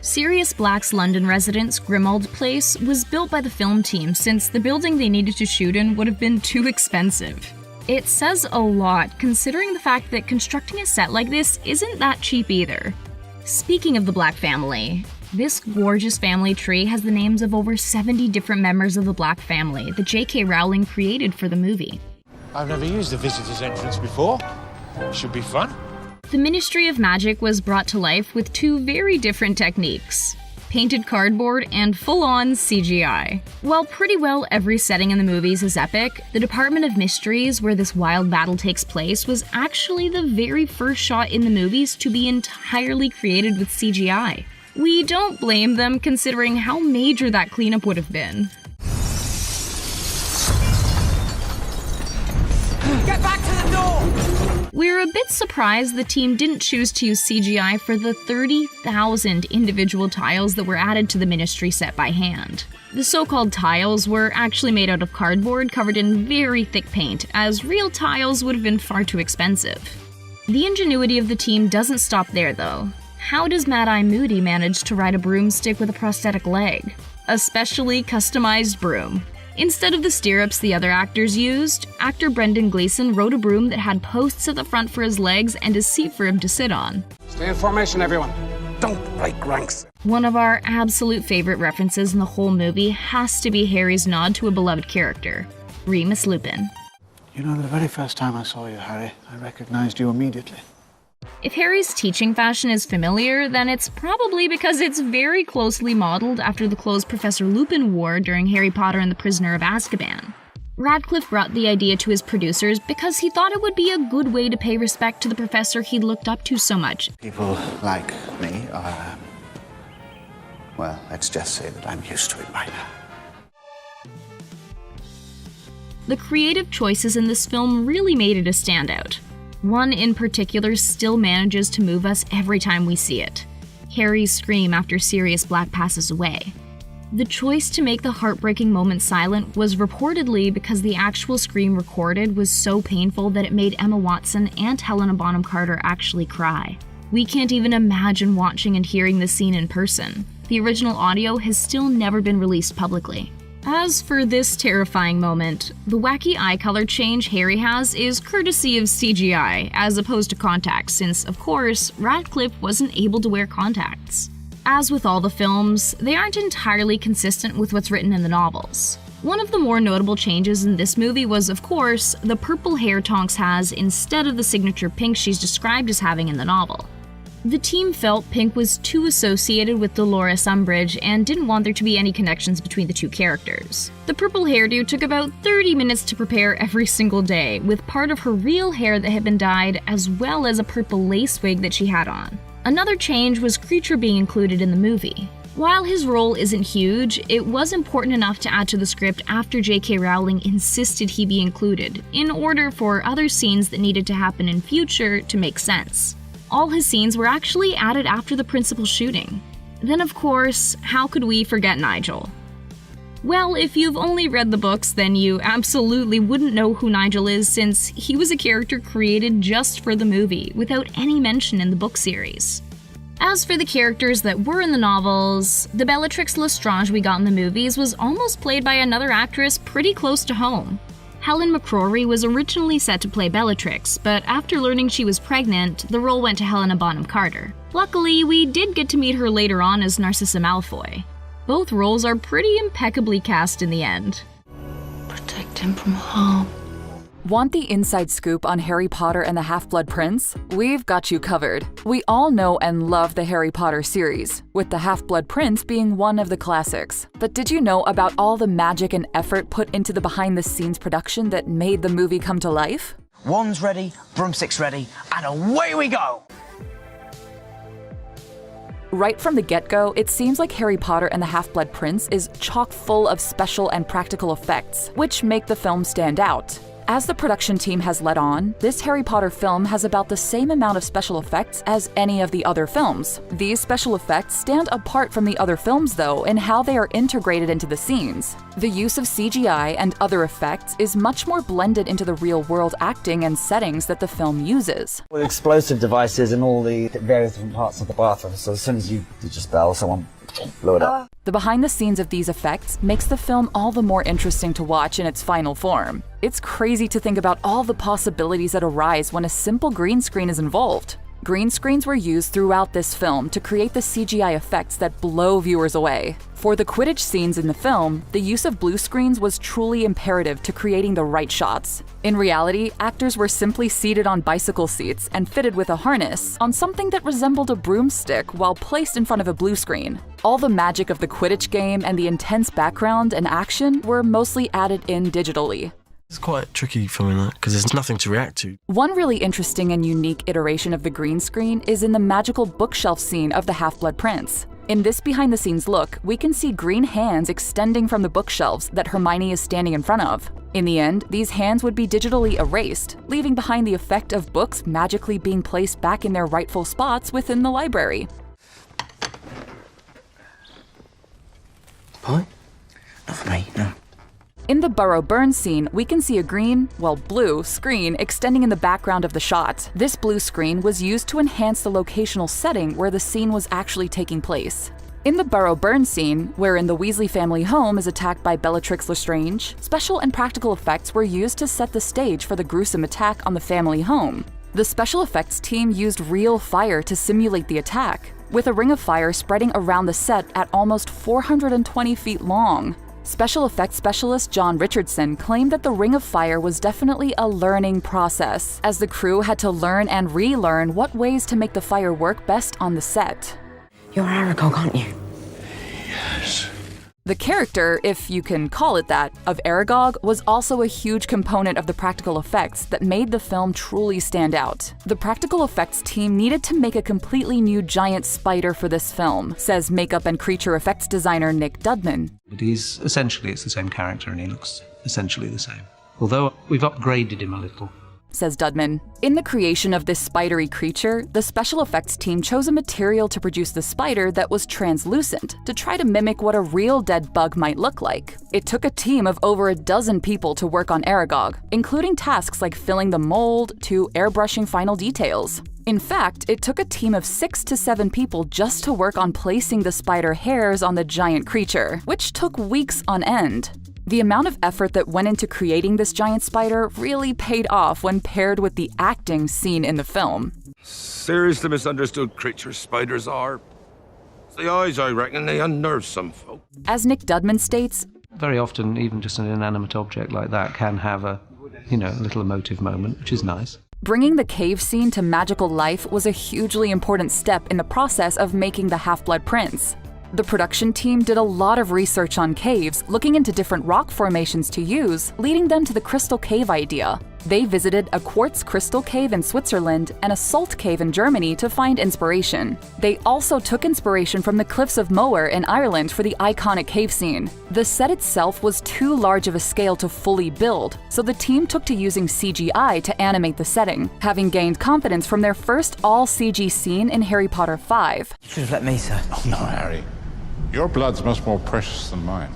Sirius Black's London residence, Grimmauld Place, was built by the film team since the building they needed to shoot in would have been too expensive. It says a lot, considering the fact that constructing a set like this isn't that cheap either. Speaking of the Black family, This gorgeous family tree has the names of over 70 different members of the Black family that J.K. Rowling created for the movie. I've never used the visitor's entrance before. Should be fun. The Ministry of Magic was brought to life with two very different techniques: painted cardboard and full-on CGI. While pretty well every setting in the movies is epic, the Department of Mysteries, where this wild battle takes place, was actually the very first shot in the movies to be entirely created with CGI. We don't blame them, considering how major that cleanup would have been. Get back to the door! We're a bit surprised the team didn't choose to use CGI for the 30,000 individual tiles that were added to the Ministry set by hand. The so-called tiles were actually made out of cardboard covered in very thick paint, as real tiles would have been far too expensive. The ingenuity of the team doesn't stop there, though. How does Mad-Eye Moody manage to ride a broomstick with a prosthetic leg? A specially customized broom. Instead of the stirrups the other actors used, actor Brendan Gleeson rode a broom that had posts at the front for his legs and a seat for him to sit on. Stay in formation, everyone. Don't break ranks. One of our absolute favorite references in the whole movie has to be Harry's nod to a beloved character, Remus Lupin. You know, the very first time I saw you, Harry, I recognized you immediately. If Harry's teaching fashion is familiar, then it's probably because it's very closely modeled after the clothes Professor Lupin wore during Harry Potter and the Prisoner of Azkaban. Radcliffe brought the idea to his producers because he thought it would be a good way to pay respect to the professor he'd looked up to so much. People like me are, well, let's just say that I'm used to it by now. The creative choices in this film really made it a standout. One in particular still manages to move us every time we see it: Harry's scream after Sirius Black passes away. The choice to make the heartbreaking moment silent was reportedly because the actual scream recorded was so painful that it made Emma Watson and Helena Bonham Carter actually cry. We can't even imagine watching and hearing this scene in person. The original audio has still never been released publicly. As for this terrifying moment, the wacky eye color change Harry has is courtesy of CGI, as opposed to contacts, since, of course, Radcliffe wasn't able to wear contacts. As with all the films, they aren't entirely consistent with what's written in the novels. One of the more notable changes in this movie was, of course, the purple hair Tonks has instead of the signature pink she's described as having in the novel. The team felt pink was too associated with Dolores Umbridge and didn't want there to be any connections between the two characters. The purple hairdo took about 30 minutes to prepare every single day, with part of her real hair that had been dyed, as well as a purple lace wig that she had on. Another change was Kreacher being included in the movie. While his role isn't huge, it was important enough to add to the script after J.K. Rowling insisted he be included, in order for other scenes that needed to happen in future to make sense. All his scenes were actually added after the principal shooting. Then, of course, how could we forget Nigel? Well, if you've only read the books, then you absolutely wouldn't know who Nigel is, since he was a character created just for the movie, without any mention in the book series. As for the characters that were in the novels, the Bellatrix Lestrange we got in the movies was almost played by another actress pretty close to home. Helen McCrory was originally set to play Bellatrix, but after learning she was pregnant, the role went to Helena Bonham Carter. Luckily, we did get to meet her later on as Narcissa Malfoy. Both roles are pretty impeccably cast in the end. Protect him from harm. Want the inside scoop on Harry Potter and the Half-Blood Prince? We've got you covered. We all know and love the Harry Potter series, with the Half-Blood Prince being one of the classics. But did you know about all the magic and effort put into the behind-the-scenes production that made the movie come to life? Wand's ready, broomstick's ready, and away we go! Right from the get-go, it seems like Harry Potter and the Half-Blood Prince is chock full of special and practical effects, which make the film stand out. As the production team has let on, this Harry Potter film has about the same amount of special effects as any of the other films. These special effects stand apart from the other films, though, in how they are integrated into the scenes. The use of CGI and other effects is much more blended into the real-world acting and settings that the film uses. With explosive devices in all the various different parts of the bathroom, so as soon as you just bell, someone blow it up. The behind-the-scenes of these effects makes the film all the more interesting to watch in its final form. It's crazy to think about all the possibilities that arise when a simple green screen is involved. Green screens were used throughout this film to create the CGI effects that blow viewers away. For the Quidditch scenes in the film, the use of blue screens was truly imperative to creating the right shots. In reality, actors were simply seated on bicycle seats and fitted with a harness on something that resembled a broomstick while placed in front of a blue screen. All the magic of the Quidditch game and the intense background and action were mostly added in digitally. It's quite tricky filming that, because there's nothing to react to. One really interesting and unique iteration of the green screen is in the magical bookshelf scene of the Half-Blood Prince. In this behind-the-scenes look, we can see green hands extending from the bookshelves that Hermione is standing in front of. In the end, these hands would be digitally erased, leaving behind the effect of books magically being placed back in their rightful spots within the library. Pie? Not for me, no. In the Burrow Burn scene, we can see a green, well, blue, screen extending in the background of the shot. This blue screen was used to enhance the locational setting where the scene was actually taking place. In the Burrow Burn scene, wherein the Weasley family home is attacked by Bellatrix Lestrange, special and practical effects were used to set the stage for the gruesome attack on the family home. The special effects team used real fire to simulate the attack, with a ring of fire spreading around the set at almost 420 feet long. Special effects specialist John Richardson claimed that the Ring of Fire was definitely a learning process, as the crew had to learn and relearn what ways to make the fire work best on the set. You're Aragog, aren't you? Yes. The character, if you can call it that, of Aragog was also a huge component of the practical effects that made the film truly stand out. The practical effects team needed to make a completely new giant spider for this film, says makeup and creature effects designer Nick Dudman. But it's the same character and he looks essentially the same. Although we've upgraded him a little. Says Dudman. In the creation of this spidery creature, the special effects team chose a material to produce the spider that was translucent to try to mimic what a real dead bug might look like. It took a team of over a dozen people to work on Aragog, including tasks like filling the mold to airbrushing final details. In fact, it took a team of 6 to 7 people just to work on placing the spider hairs on the giant creature, which took weeks on end. The amount of effort that went into creating this giant spider really paid off when paired with the acting seen in the film. Seriously misunderstood creatures spiders are. It's the eyes, I reckon, they unnerve some folk. As Nick Dudman states, very often even just an inanimate object like that can have a little emotive moment, which is nice. Bringing the cave scene to magical life was a hugely important step in the process of making the Half-Blood Prince. The production team did a lot of research on caves, looking into different rock formations to use, leading them to the crystal cave idea. They visited a quartz crystal cave in Switzerland and a salt cave in Germany to find inspiration. They also took inspiration from the cliffs of Moher in Ireland for the iconic cave scene. The set itself was too large of a scale to fully build, so the team took to using CGI to animate the setting, having gained confidence from their first all-CG scene in Harry Potter 5. You should have let me, sir. Oh, no, Harry. Your blood's much more precious than mine.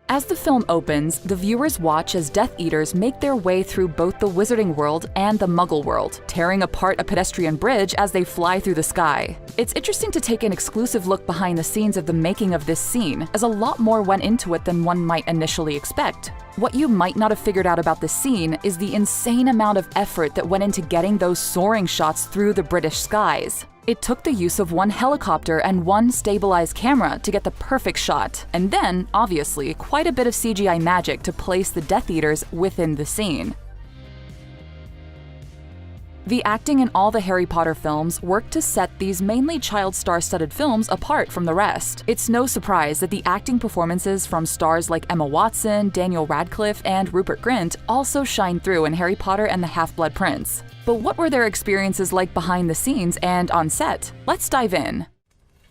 As the film opens, the viewers watch as Death Eaters make their way through both the Wizarding World and the Muggle World, tearing apart a pedestrian bridge as they fly through the sky. It's interesting to take an exclusive look behind the scenes of the making of this scene, as a lot more went into it than one might initially expect. What you might not have figured out about this scene is the insane amount of effort that went into getting those soaring shots through the British skies. It took the use of one helicopter and one stabilized camera to get the perfect shot, and then, obviously, quite a bit of CGI magic to place the Death Eaters within the scene. The acting in all the Harry Potter films worked to set these mainly child star-studded films apart from the rest. It's no surprise that the acting performances from stars like Emma Watson, Daniel Radcliffe, and Rupert Grint also shine through in Harry Potter and the Half-Blood Prince. But what were their experiences like behind the scenes and on set? Let's dive in.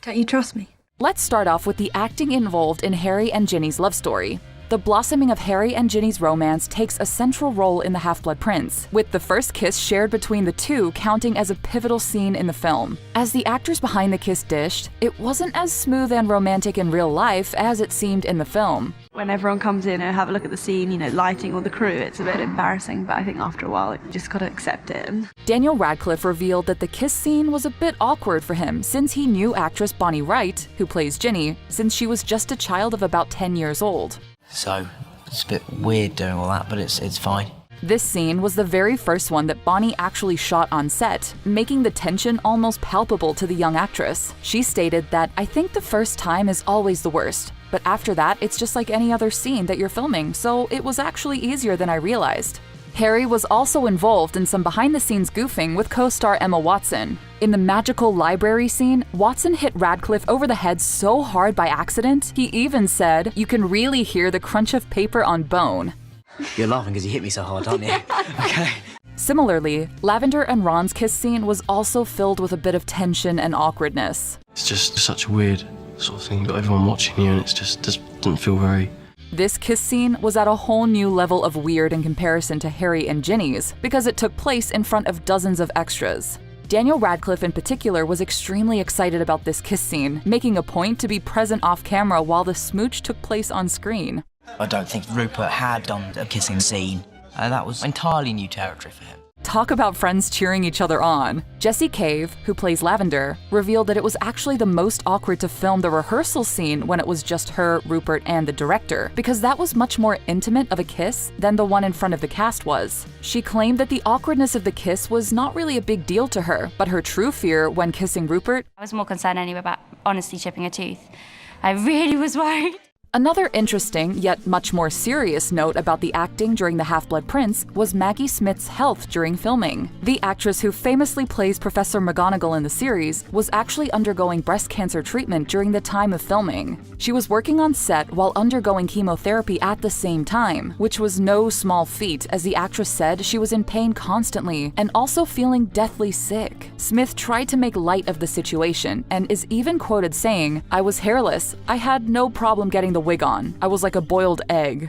Don't you trust me? Let's start off with the acting involved in Harry and Ginny's love story. The blossoming of Harry and Ginny's romance takes a central role in The Half-Blood Prince, with the first kiss shared between the two counting as a pivotal scene in the film. As the actors behind the kiss dished, it wasn't as smooth and romantic in real life as it seemed in the film. When everyone comes in and have a look at the scene, lighting all the crew, it's a bit embarrassing, but I think after a while, you just gotta accept it. Daniel Radcliffe revealed that the kiss scene was a bit awkward for him since he knew actress Bonnie Wright, who plays Ginny, since she was just a child of about 10 years old. So, it's a bit weird doing all that, but it's fine. This scene was the very first one that Bonnie actually shot on set, making the tension almost palpable to the young actress. She stated that, "I think the first time is always the worst, but after that it's just like any other scene that you're filming, so it was actually easier than I realized." Harry was also involved in some behind-the-scenes goofing with co-star Emma Watson. In the magical library scene, Watson hit Radcliffe over the head so hard by accident, he even said, "You can really hear the crunch of paper on bone." You're laughing because you hit me so hard, aren't you? Okay. Similarly, Lavender and Ron's kiss scene was also filled with a bit of tension and awkwardness. It's just such a weird sort of thing. You've got everyone watching you and it just doesn't feel very... This kiss scene was at a whole new level of weird in comparison to Harry and Ginny's, because it took place in front of dozens of extras. Daniel Radcliffe in particular was extremely excited about this kiss scene, making a point to be present off camera while the smooch took place on screen. I don't think Rupert had done a kissing scene. That was entirely new territory for him. Talk about friends cheering each other on. Jessie Cave, who plays Lavender, revealed that it was actually the most awkward to film the rehearsal scene when it was just her, Rupert, and the director, because that was much more intimate of a kiss than the one in front of the cast was. She claimed that the awkwardness of the kiss was not really a big deal to her, but her true fear when kissing Rupert... I was more concerned anyway about honestly chipping a tooth. I really was worried. Another interesting, yet much more serious note about the acting during The Half-Blood Prince was Maggie Smith's health during filming. The actress who famously plays Professor McGonagall in the series was actually undergoing breast cancer treatment during the time of filming. She was working on set while undergoing chemotherapy at the same time, which was no small feat, as the actress said she was in pain constantly and also feeling deathly sick. Smith tried to make light of the situation and is even quoted saying, "I was hairless. I had no problem getting the wig on. I was like a boiled egg."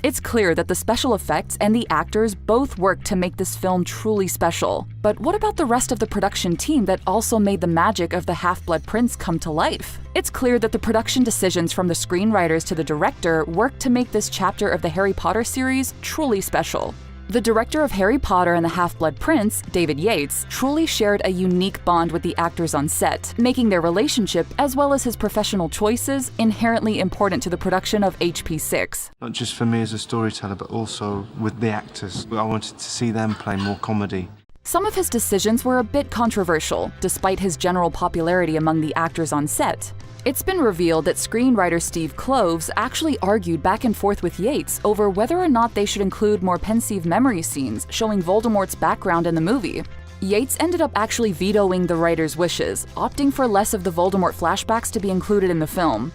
It's clear that the special effects and the actors both worked to make this film truly special. But what about the rest of the production team that also made the magic of The Half-Blood Prince come to life? It's clear that the production decisions from the screenwriters to the director worked to make this chapter of the Harry Potter series truly special. The director of Harry Potter and the Half-Blood Prince, David Yates, truly shared a unique bond with the actors on set, making their relationship, as well as his professional choices, inherently important to the production of HP6. Not just for me as a storyteller, but also with the actors. I wanted to see them play more comedy. Some of his decisions were a bit controversial, despite his general popularity among the actors on set. It's been revealed that screenwriter Steve Kloves actually argued back and forth with Yates over whether or not they should include more pensive memory scenes showing Voldemort's background in the movie. Yates ended up actually vetoing the writer's wishes, opting for less of the Voldemort flashbacks to be included in the film.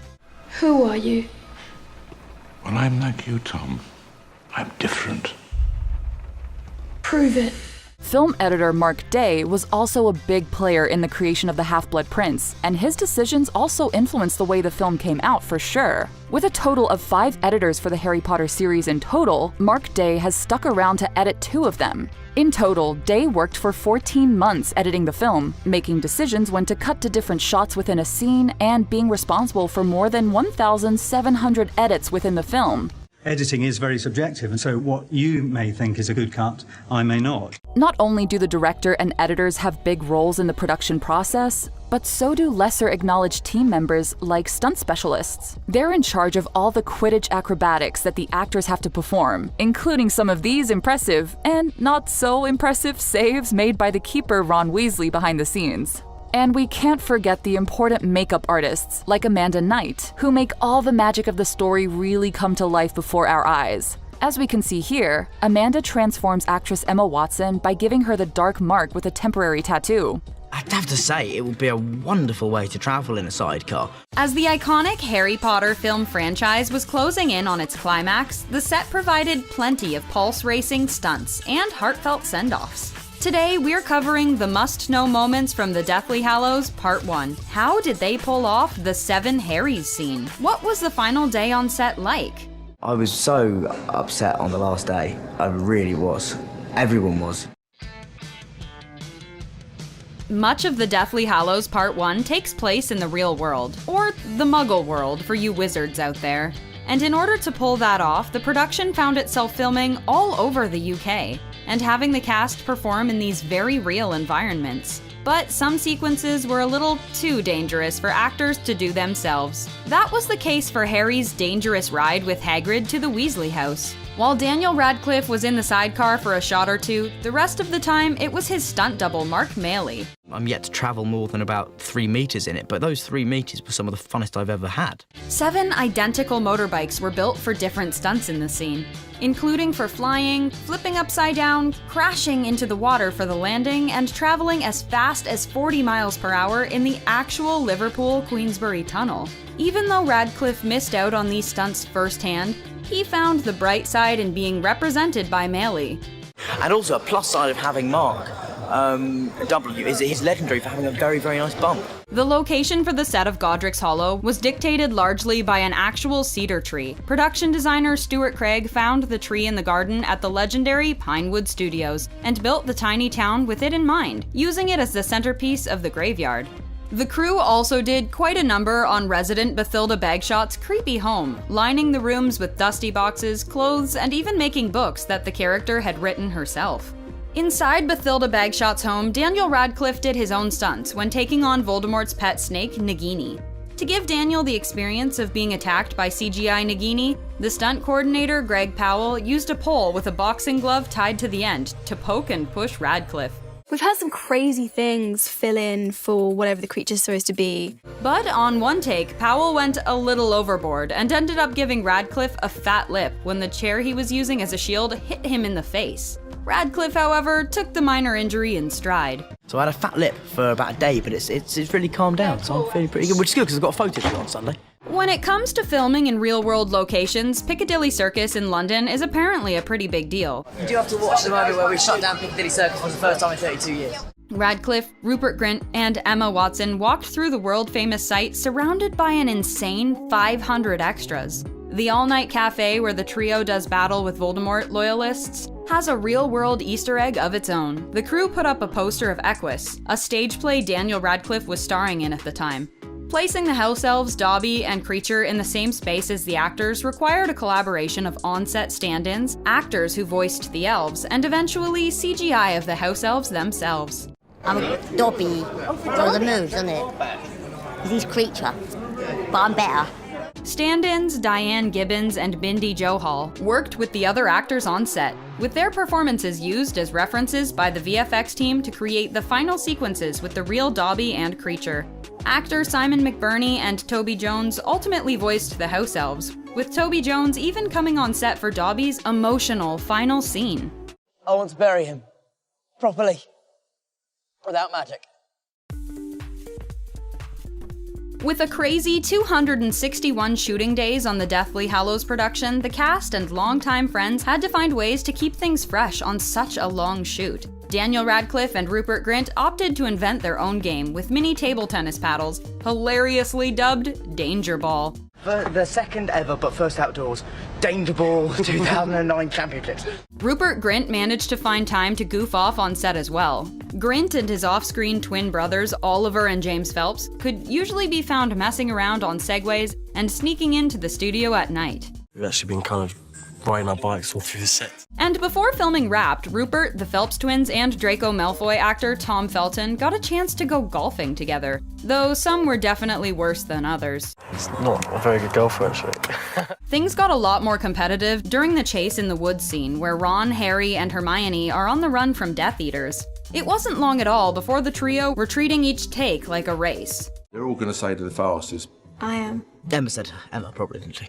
Who are you? Well, I'm like you, Tom. I'm different. Prove it. Film editor Mark Day was also a big player in the creation of The Half-Blood Prince, and his decisions also influenced the way the film came out for sure. With a total of 5 editors for the Harry Potter series in total, Mark Day has stuck around to edit 2 of them. In total, Day worked for 14 months editing the film, making decisions when to cut to different shots within a scene and being responsible for more than 1,700 edits within the film. Editing is very subjective, and so what you may think is a good cut, I may not. Not only do the director and editors have big roles in the production process, but so do lesser acknowledged team members like stunt specialists. They're in charge of all the Quidditch acrobatics that the actors have to perform, including some of these impressive and not so impressive saves made by the keeper Ron Weasley behind the scenes. And we can't forget the important makeup artists, like Amanda Knight, who make all the magic of the story really come to life before our eyes. As we can see here, Amanda transforms actress Emma Watson by giving her the dark mark with a temporary tattoo. I'd have to say, it would be a wonderful way to travel in a sidecar. As the iconic Harry Potter film franchise was closing in on its climax, the set provided plenty of pulse-racing stunts and heartfelt send-offs. Today, we're covering the must-know moments from the Deathly Hallows Part 1. How did they pull off the 7 Harrys scene? What was the final day on set like? I was so upset on the last day. I really was. Everyone was. Much of the Deathly Hallows Part 1 takes place in the real world, or the Muggle world for you wizards out there. And in order to pull that off, the production found itself filming all over the UK, and having the cast perform in these very real environments. But some sequences were a little too dangerous for actors to do themselves. That was the case for Harry's dangerous ride with Hagrid to the Weasley house. While Daniel Radcliffe was in the sidecar for a shot or two, the rest of the time it was his stunt double, Mark Maley. I'm yet to travel more than about 3 meters in it, but those 3 meters were some of the funnest I've ever had. 7 identical motorbikes were built for different stunts in the scene, including for flying, flipping upside down, crashing into the water for the landing, and traveling as fast as 40 miles per hour in the actual Liverpool Queensbury Tunnel. Even though Radcliffe missed out on these stunts firsthand, he found the bright side in being represented by Maley. And also a plus side of having Mark W is he's legendary for having a very, very nice bump. The location for the set of Godric's Hollow was dictated largely by an actual cedar tree. Production designer Stuart Craig found the tree in the garden at the legendary Pinewood Studios and built the tiny town with it in mind, using it as the centerpiece of the graveyard. The crew also did quite a number on resident Bathilda Bagshot's creepy home, lining the rooms with dusty boxes, clothes, and even making books that the character had written herself. Inside Bathilda Bagshot's home, Daniel Radcliffe did his own stunts when taking on Voldemort's pet snake, Nagini. To give Daniel the experience of being attacked by CGI Nagini, the stunt coordinator Greg Powell used a pole with a boxing glove tied to the end to poke and push Radcliffe. We've had some crazy things fill in for whatever the creature's supposed to be. But on one take, Powell went a little overboard and ended up giving Radcliffe a fat lip when the chair he was using as a shield hit him in the face. Radcliffe, however, took the minor injury in stride. So I had a fat lip for about a day, but it's really calmed down, so I'm feeling pretty good, which is good because I've got a photo shoot on Sunday. When it comes to filming in real-world locations, Piccadilly Circus in London is apparently a pretty big deal. You do have to watch the moment where we shut down Piccadilly Circus for the first time in 32 years. Radcliffe, Rupert Grint, and Emma Watson walked through the world-famous site surrounded by an insane 500 extras. The all-night cafe where the trio does battle with Voldemort loyalists has a real-world Easter egg of its own. The crew put up a poster of Equus, a stage play Daniel Radcliffe was starring in at the time. Placing the house elves, Dobby, and Creature in the same space as the actors required a collaboration of on-set stand-ins, actors who voiced the elves, and eventually CGI of the house elves themselves. I'm a Dobby. Does the moves, doesn't it? He's Creature, but I'm better. Stand-ins Diane Gibbons and Bindi Johal worked with the other actors on set, with their performances used as references by the VFX team to create the final sequences with the real Dobby and Creature. Actor Simon McBurney and Toby Jones ultimately voiced the house elves, with Toby Jones even coming on set for Dobby's emotional final scene. I want to bury him. Properly. Without magic. With a crazy 261 shooting days on the Deathly Hallows production, the cast and longtime friends had to find ways to keep things fresh on such a long shoot. Daniel Radcliffe and Rupert Grint opted to invent their own game with mini table tennis paddles, hilariously dubbed Danger Ball. For the second ever, but first outdoors, Danger Ball 2009 Championships. Rupert Grint managed to find time to goof off on set as well. Grint and his off-screen twin brothers, Oliver and James Phelps, could usually be found messing around on segways and sneaking into the studio at night. We've actually been kind of riding our bikes all through the set. And before filming Wrapped, Rupert, the Phelps twins, and Draco Malfoy actor Tom Felton got a chance to go golfing together, though some were definitely worse than others. It's not a very good golfer, actually. Things got a lot more competitive during the chase in the woods scene, where Ron, Harry, and Hermione are on the run from Death Eaters. It wasn't long at all before the trio were treating each take like a race. They're all going to say to the fastest. I am. Emma said Emma, probably, didn't she?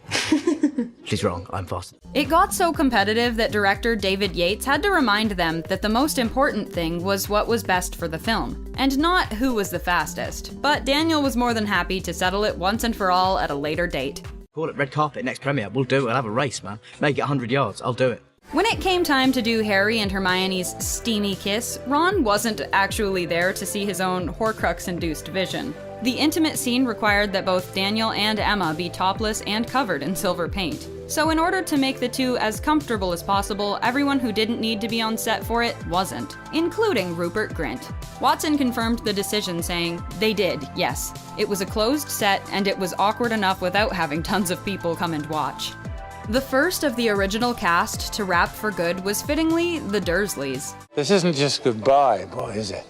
She's wrong, I'm fast. It got so competitive that director David Yates had to remind them that the most important thing was what was best for the film, and not who was the fastest. But Daniel was more than happy to settle it once and for all at a later date. Call it red carpet next premiere, we'll do it, we'll have a race, man. Make it 100 yards, I'll do it. When it came time to do Harry and Hermione's steamy kiss, Ron wasn't actually there to see his own Horcrux-induced vision. The intimate scene required that both Daniel and Emma be topless and covered in silver paint. So in order to make the two as comfortable as possible, everyone who didn't need to be on set for it wasn't, including Rupert Grint. Watson confirmed the decision, saying, "They did, yes. It was a closed set, and it was awkward enough without having tons of people come and watch." The first of the original cast to wrap for good was fittingly the Dursleys. This isn't just goodbye, boy, is it?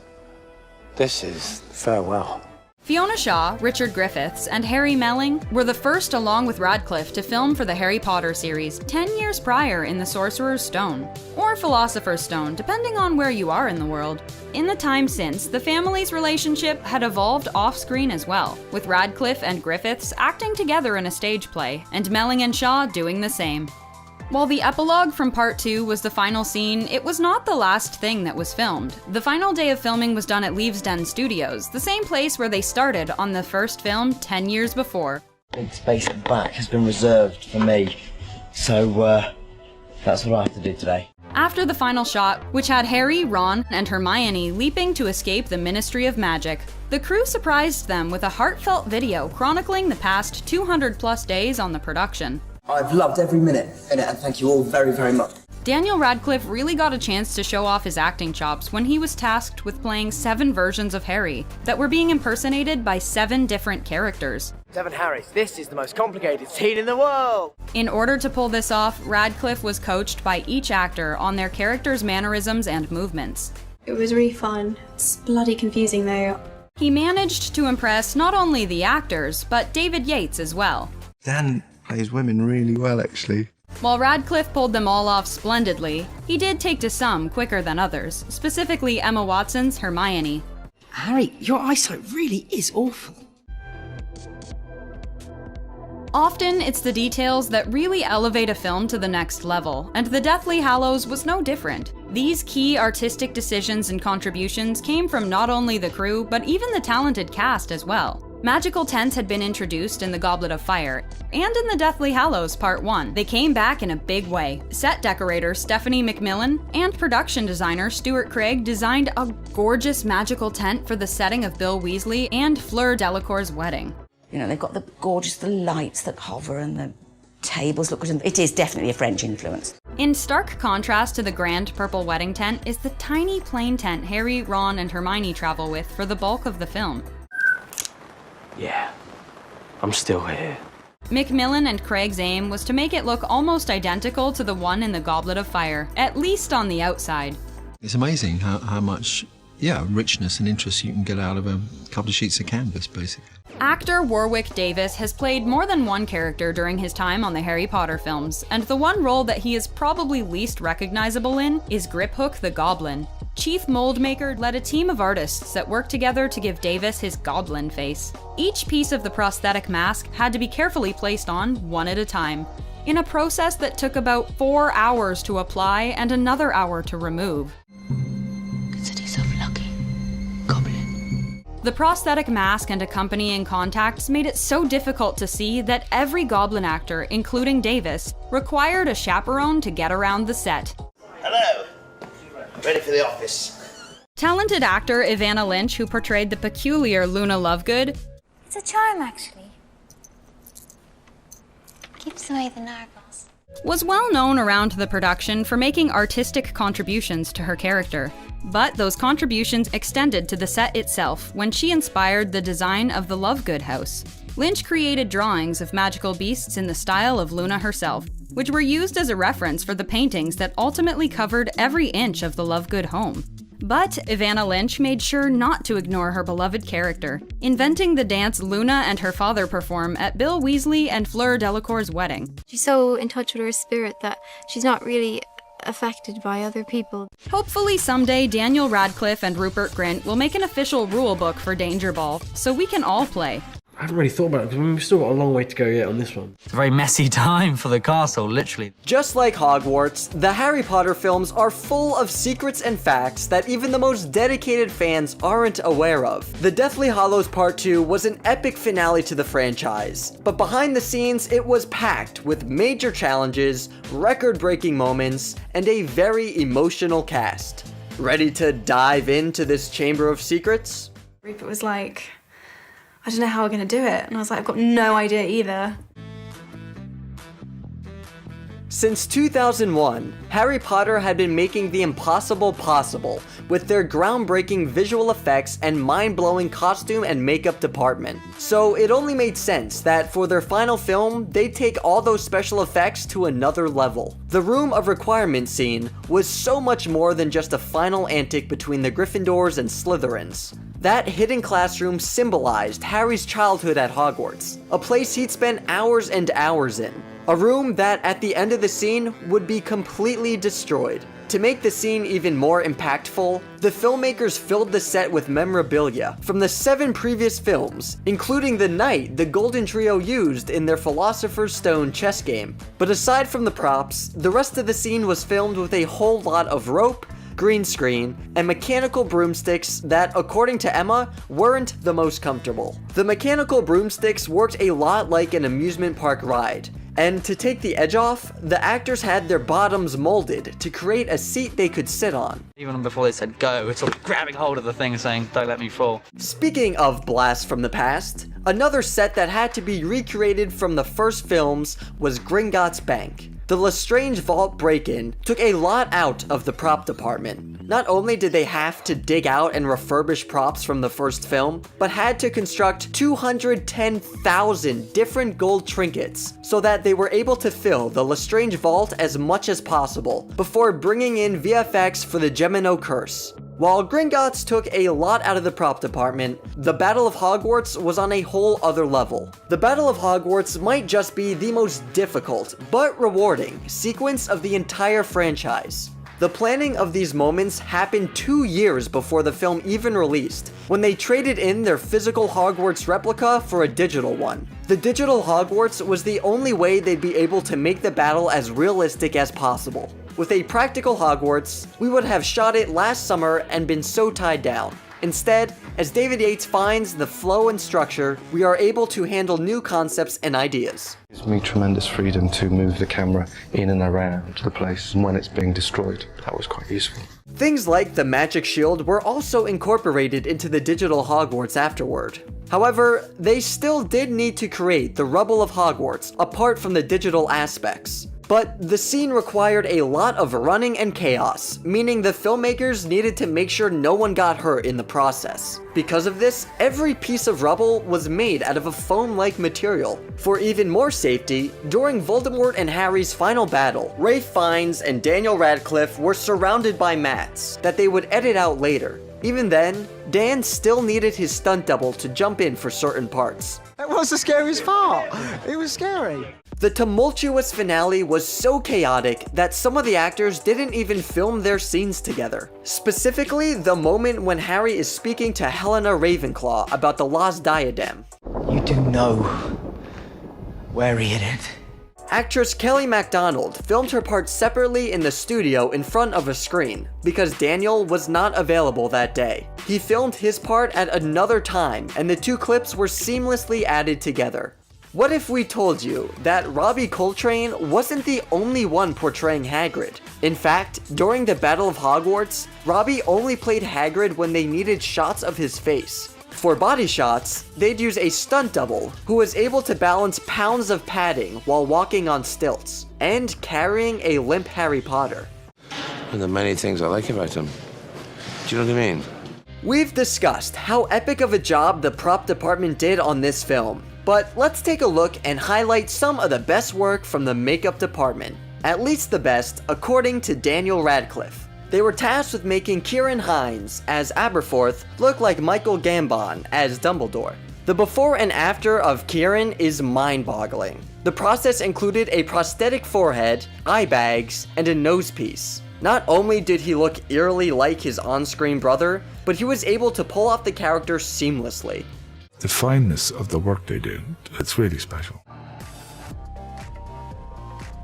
This is farewell. Fiona Shaw, Richard Griffiths, and Harry Melling were the first, along with Radcliffe, to film for the Harry Potter series 10 years prior in the Sorcerer's Stone, or Philosopher's Stone, depending on where you are in the world. In the time since, the family's relationship had evolved off-screen as well, with Radcliffe and Griffiths acting together in a stage play, and Melling and Shaw doing the same. While the epilogue from Part 2 was the final scene, it was not the last thing that was filmed. The final day of filming was done at Leavesden Studios, the same place where they started on the first film 10 years before. Big space at the back has been reserved for me, so that's what I have to do today. After the final shot, which had Harry, Ron, and Hermione leaping to escape the Ministry of Magic, the crew surprised them with a heartfelt video chronicling the past 200+ days on the production. I've loved every minute in it, and thank you all very, very much. Daniel Radcliffe really got a chance to show off his acting chops when he was tasked with playing 7 versions of Harry that were being impersonated by 7 different characters. 7 Harrys, this is the most complicated scene in the world! In order to pull this off, Radcliffe was coached by each actor on their characters' mannerisms and movements. It was really fun. It's bloody confusing though. He managed to impress not only the actors, but David Yates as well. Dan plays women really well, actually. While Radcliffe pulled them all off splendidly, he did take to some quicker than others, specifically Emma Watson's Hermione. Harry, your eyesight really is awful. Often, it's the details that really elevate a film to the next level, and The Deathly Hallows was no different. These key artistic decisions and contributions came from not only the crew, but even the talented cast as well. Magical tents had been introduced in The Goblet of Fire, and in The Deathly Hallows Part 1. They came back in a big way. Set decorator Stephanie McMillan and production designer Stuart Craig designed a gorgeous magical tent for the setting of Bill Weasley and Fleur Delacour's wedding. You know, they've got the lights that hover and the tables look good. It is definitely a French influence. In stark contrast to the grand purple wedding tent is the tiny plain tent Harry, Ron, and Hermione travel with for the bulk of the film. Yeah, I'm still here. McMillan and Craig's aim was to make it look almost identical to the one in the Goblet of Fire, at least on the outside. It's amazing how much, richness and interest you can get out of a couple of sheets of canvas, basically. Actor Warwick Davis has played more than one character during his time on the Harry Potter films, and the one role that he is probably least recognizable in is Griphook the Goblin. Chief Moldmaker led a team of artists that worked together to give Davis his goblin face. Each piece of the prosthetic mask had to be carefully placed on one at a time, in a process that took about 4 hours to apply and another hour to remove. Consider yourself lucky. Goblin. The prosthetic mask and accompanying contacts made it so difficult to see that every goblin actor, including Davis, required a chaperone to get around the set. Hello. Ready for the office. Talented actor Ivana Lynch, who portrayed the peculiar Luna Lovegood, It's a charm, actually. Keeps away the narwhals. was well known around the production for making artistic contributions to her character. But those contributions extended to the set itself when she inspired the design of the Lovegood house. Lynch created drawings of magical beasts in the style of Luna herself, which were used as a reference for the paintings that ultimately covered every inch of the Lovegood home. But Ivana Lynch made sure not to ignore her beloved character, inventing the dance Luna and her father perform at Bill Weasley and Fleur Delacour's wedding. She's so in touch with her spirit that she's not really affected by other people. Hopefully someday Daniel Radcliffe and Rupert Grint will make an official rule book for Danger Ball, so we can all play. I haven't really thought about it, because we've still got a long way to go yet on this one. It's a very messy time for the castle, literally. Just like Hogwarts, the Harry Potter films are full of secrets and facts that even the most dedicated fans aren't aware of. The Deathly Hallows Part 2 was an epic finale to the franchise, but behind the scenes it was packed with major challenges, record-breaking moments, and a very emotional cast. Ready to dive into this Chamber of Secrets? Rupert was like, I don't know how we're going to do it. And I was like, I've got no idea either. Since 2001, Harry Potter had been making the impossible possible with their groundbreaking visual effects and mind-blowing costume and makeup department. So it only made sense that for their final film, they'd take all those special effects to another level. The Room of Requirement scene was so much more than just a final antic between the Gryffindors and Slytherins. That hidden classroom symbolized Harry's childhood at Hogwarts, a place he'd spent hours and hours in. A room that, at the end of the scene, would be completely destroyed. To make the scene even more impactful, the filmmakers filled the set with memorabilia from the 7 previous films, including the knight the Golden Trio used in their Philosopher's Stone chess game. But aside from the props, the rest of the scene was filmed with a whole lot of rope, green screen, and mechanical broomsticks that, according to Emma, weren't the most comfortable. The mechanical broomsticks worked a lot like an amusement park ride. And to take the edge off, the actors had their bottoms molded to create a seat they could sit on. Even before they said go, it's like grabbing hold of the thing and saying, don't let me fall. Speaking of blasts from the past, another set that had to be recreated from the first films was Gringotts Bank. The Lestrange Vault break-in took a lot out of the prop department. Not only did they have to dig out and refurbish props from the first film, but had to construct 210,000 different gold trinkets so that they were able to fill the Lestrange Vault as much as possible before bringing in VFX for the Gemino Curse. While Gringotts took a lot out of the prop department, the Battle of Hogwarts was on a whole other level. The Battle of Hogwarts might just be the most difficult, but rewarding, sequence of the entire franchise. The planning of these moments happened 2 years before the film even released, when they traded in their physical Hogwarts replica for a digital one. The digital Hogwarts was the only way they'd be able to make the battle as realistic as possible. With a practical Hogwarts, we would have shot it last summer and been so tied down. Instead, as David Yates finds the flow and structure, we are able to handle new concepts and ideas. It gives me tremendous freedom to move the camera in and around the place when it's being destroyed. That was quite useful. Things like the magic shield were also incorporated into the digital Hogwarts afterward. However, they still did need to create the rubble of Hogwarts apart from the digital aspects. But the scene required a lot of running and chaos, meaning the filmmakers needed to make sure no one got hurt in the process. Because of this, every piece of rubble was made out of a foam-like material. For even more safety, during Voldemort and Harry's final battle, Ralph Fiennes and Daniel Radcliffe were surrounded by mats that they would edit out later. Even then, Dan still needed his stunt double to jump in for certain parts. That was the scariest part. It was scary. The tumultuous finale was so chaotic that some of the actors didn't even film their scenes together. Specifically, the moment when Harry is speaking to Helena Ravenclaw about the lost diadem. You do know where he hid it. Actress Kelly MacDonald filmed her part separately in the studio in front of a screen, because Daniel was not available that day. He filmed his part at another time, and the two clips were seamlessly added together. What if we told you that Robbie Coltrane wasn't the only one portraying Hagrid? In fact, during the Battle of Hogwarts, Robbie only played Hagrid when they needed shots of his face. For body shots, they'd use a stunt double who was able to balance pounds of padding while walking on stilts, and carrying a limp Harry Potter. And the many things I like about him. Do you know what I mean? We've discussed how epic of a job the prop department did on this film, but let's take a look and highlight some of the best work from the makeup department. At least the best, according to Daniel Radcliffe. They were tasked with making Ciarán Hinds as Aberforth look like Michael Gambon as Dumbledore. The before and after of Ciarán is mind-boggling. The process included a prosthetic forehead, eye bags, and a nose piece. Not only did he look eerily like his on-screen brother, but he was able to pull off the character seamlessly. The fineness of the work they did, it's really special.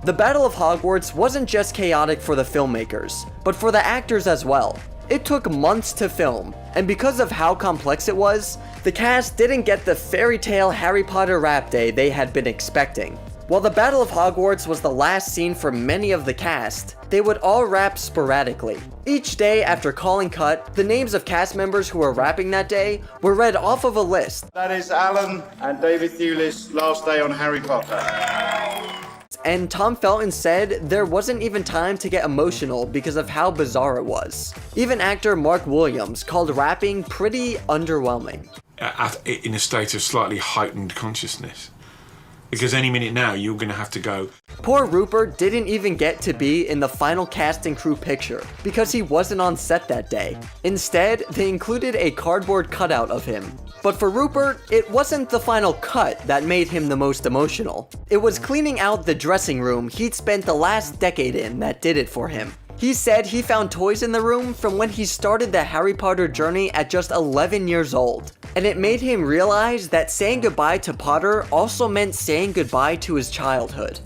The Battle of Hogwarts wasn't just chaotic for the filmmakers, but for the actors as well. It took months to film, and because of how complex it was, the cast didn't get the fairy tale Harry Potter rap day they had been expecting. While the Battle of Hogwarts was the last scene for many of the cast, they would all rap sporadically. Each day after calling cut, the names of cast members who were rapping that day were read off of a list. That is Alan and David Thewlis' last day on Harry Potter. And Tom Felton said there wasn't even time to get emotional because of how bizarre it was. Even actor Mark Williams called rapping pretty underwhelming. In a state of slightly heightened consciousness. Because any minute now, you're going to have to go. Poor Rupert didn't even get to be in the final cast and crew picture because he wasn't on set that day. Instead, they included a cardboard cutout of him. But for Rupert, it wasn't the final cut that made him the most emotional. It was cleaning out the dressing room he'd spent the last decade in that did it for him. He said he found toys in the room from when he started the Harry Potter journey at just 11 years old. And it made him realize that saying goodbye to Potter also meant saying goodbye to his childhood.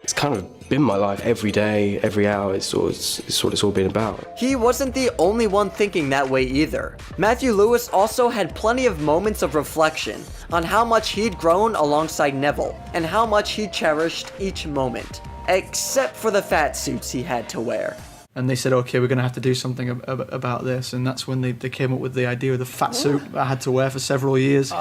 It's kind of been my life every day, every hour. It's what it's all been about. He wasn't the only one thinking that way either. Matthew Lewis also had plenty of moments of reflection on how much he'd grown alongside Neville and how much he cherished each moment, except for the fat suits he had to wear. And they said, okay, we're going to have to do something about this. And that's when they came up with the idea of the fat suit I had to wear for several years.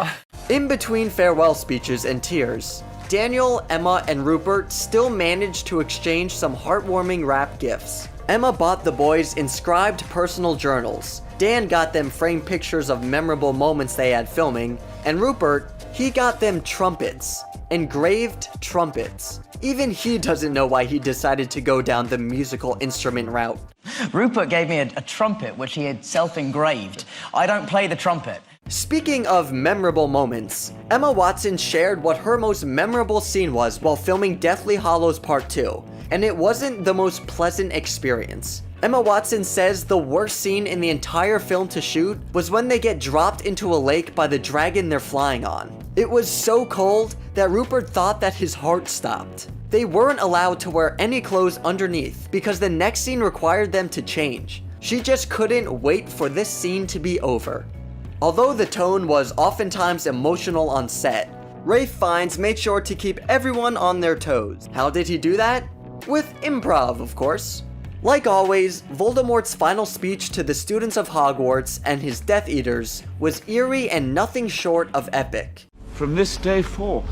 In between farewell speeches and tears, Daniel, Emma, and Rupert still managed to exchange some heartwarming wrap gifts. Emma bought the boys inscribed personal journals. Dan got them framed pictures of memorable moments they had filming. And Rupert, he got them trumpets. Engraved trumpets. Even he doesn't know why he decided to go down the musical instrument route. Rupert gave me a trumpet which he had self-engraved. I don't play the trumpet. Speaking of memorable moments, Emma Watson shared what her most memorable scene was while filming Deathly Hallows Part 2, and it wasn't the most pleasant experience. Emma Watson says the worst scene in the entire film to shoot was when they get dropped into a lake by the dragon they're flying on. It was so cold that Rupert thought that his heart stopped. They weren't allowed to wear any clothes underneath because the next scene required them to change. She just couldn't wait for this scene to be over. Although the tone was oftentimes emotional on set, Ralph Fiennes made sure to keep everyone on their toes. How did he do that? With improv, of course. Like always, Voldemort's final speech to the students of Hogwarts and his Death Eaters was eerie and nothing short of epic. From this day forth,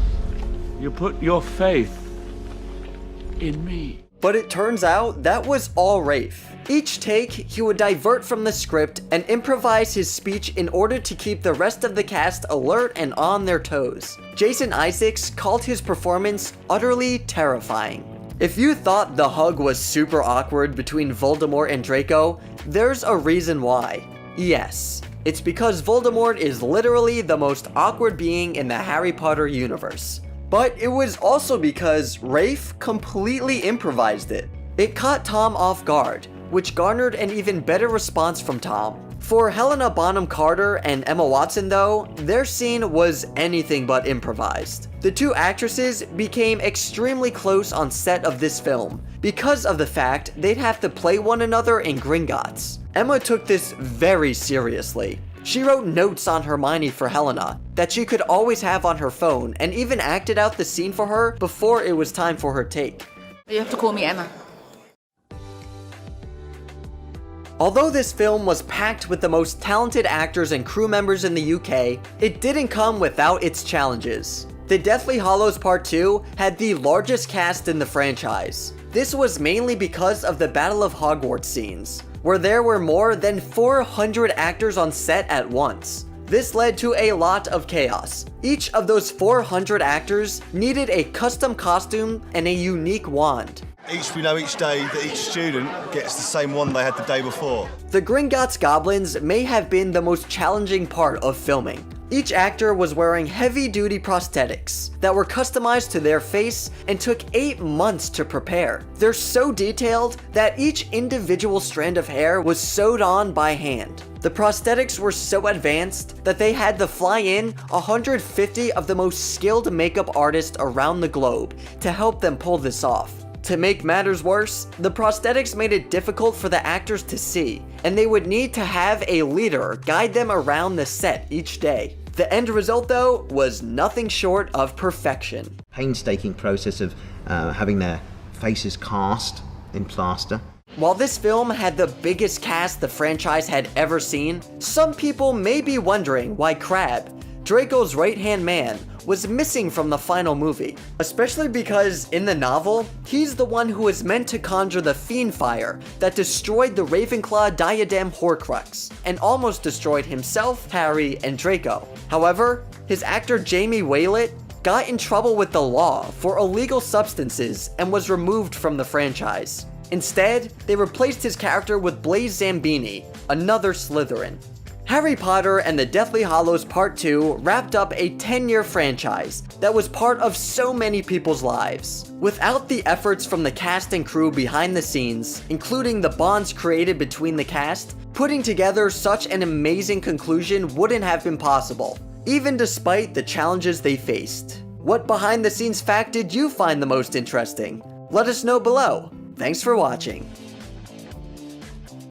you put your faith in me. But it turns out that was all Rafe. Each take, he would divert from the script and improvise his speech in order to keep the rest of the cast alert and on their toes. Jason Isaacs called his performance utterly terrifying. If you thought the hug was super awkward between Voldemort and Draco, there's a reason why. Yes, it's because Voldemort is literally the most awkward being in the Harry Potter universe. But it was also because Rafe completely improvised it. It caught Tom off guard, which garnered an even better response from Tom. For Helena Bonham Carter and Emma Watson though, their scene was anything but improvised. The two actresses became extremely close on set of this film because of the fact they'd have to play one another in Gringotts. Emma took this very seriously. She wrote notes on Hermione for Helena that she could always have on her phone and even acted out the scene for her before it was time for her take. You have to call me Emma. Although this film was packed with the most talented actors and crew members in the UK, it didn't come without its challenges. The Deathly Hallows Part 2 had the largest cast in the franchise. This was mainly because of the Battle of Hogwarts scenes, where there were more than 400 actors on set at once. This led to a lot of chaos. Each of those 400 actors needed a custom costume and a unique wand. We know each day that each student gets the same one they had the day before. The Gringotts goblins may have been the most challenging part of filming. Each actor was wearing heavy-duty prosthetics that were customized to their face and took 8 months to prepare. They're so detailed that each individual strand of hair was sewed on by hand. The prosthetics were so advanced that they had to fly in 150 of the most skilled makeup artists around the globe to help them pull this off. To make matters worse, the prosthetics made it difficult for the actors to see, and they would need to have a leader guide them around the set each day. The end result, though, was nothing short of perfection. Painstaking process of having their faces cast in plaster. While this film had the biggest cast the franchise had ever seen, some people may be wondering why Crabbe, Draco's right-hand man, was missing from the final movie, especially because in the novel, he's the one who was meant to conjure the fiend fire that destroyed the Ravenclaw diadem Horcrux and almost destroyed himself, Harry, and Draco. However, his actor Jamie Waylett, got in trouble with the law for illegal substances and was removed from the franchise. Instead, they replaced his character with Blaise Zambini, another Slytherin. Harry Potter and the Deathly Hallows Part 2 wrapped up a 10-year franchise that was part of so many people's lives. Without the efforts from the cast and crew behind the scenes, including the bonds created between the cast, putting together such an amazing conclusion wouldn't have been possible, even despite the challenges they faced. What behind the scenes fact did you find the most interesting? Let us know below. Thanks for watching.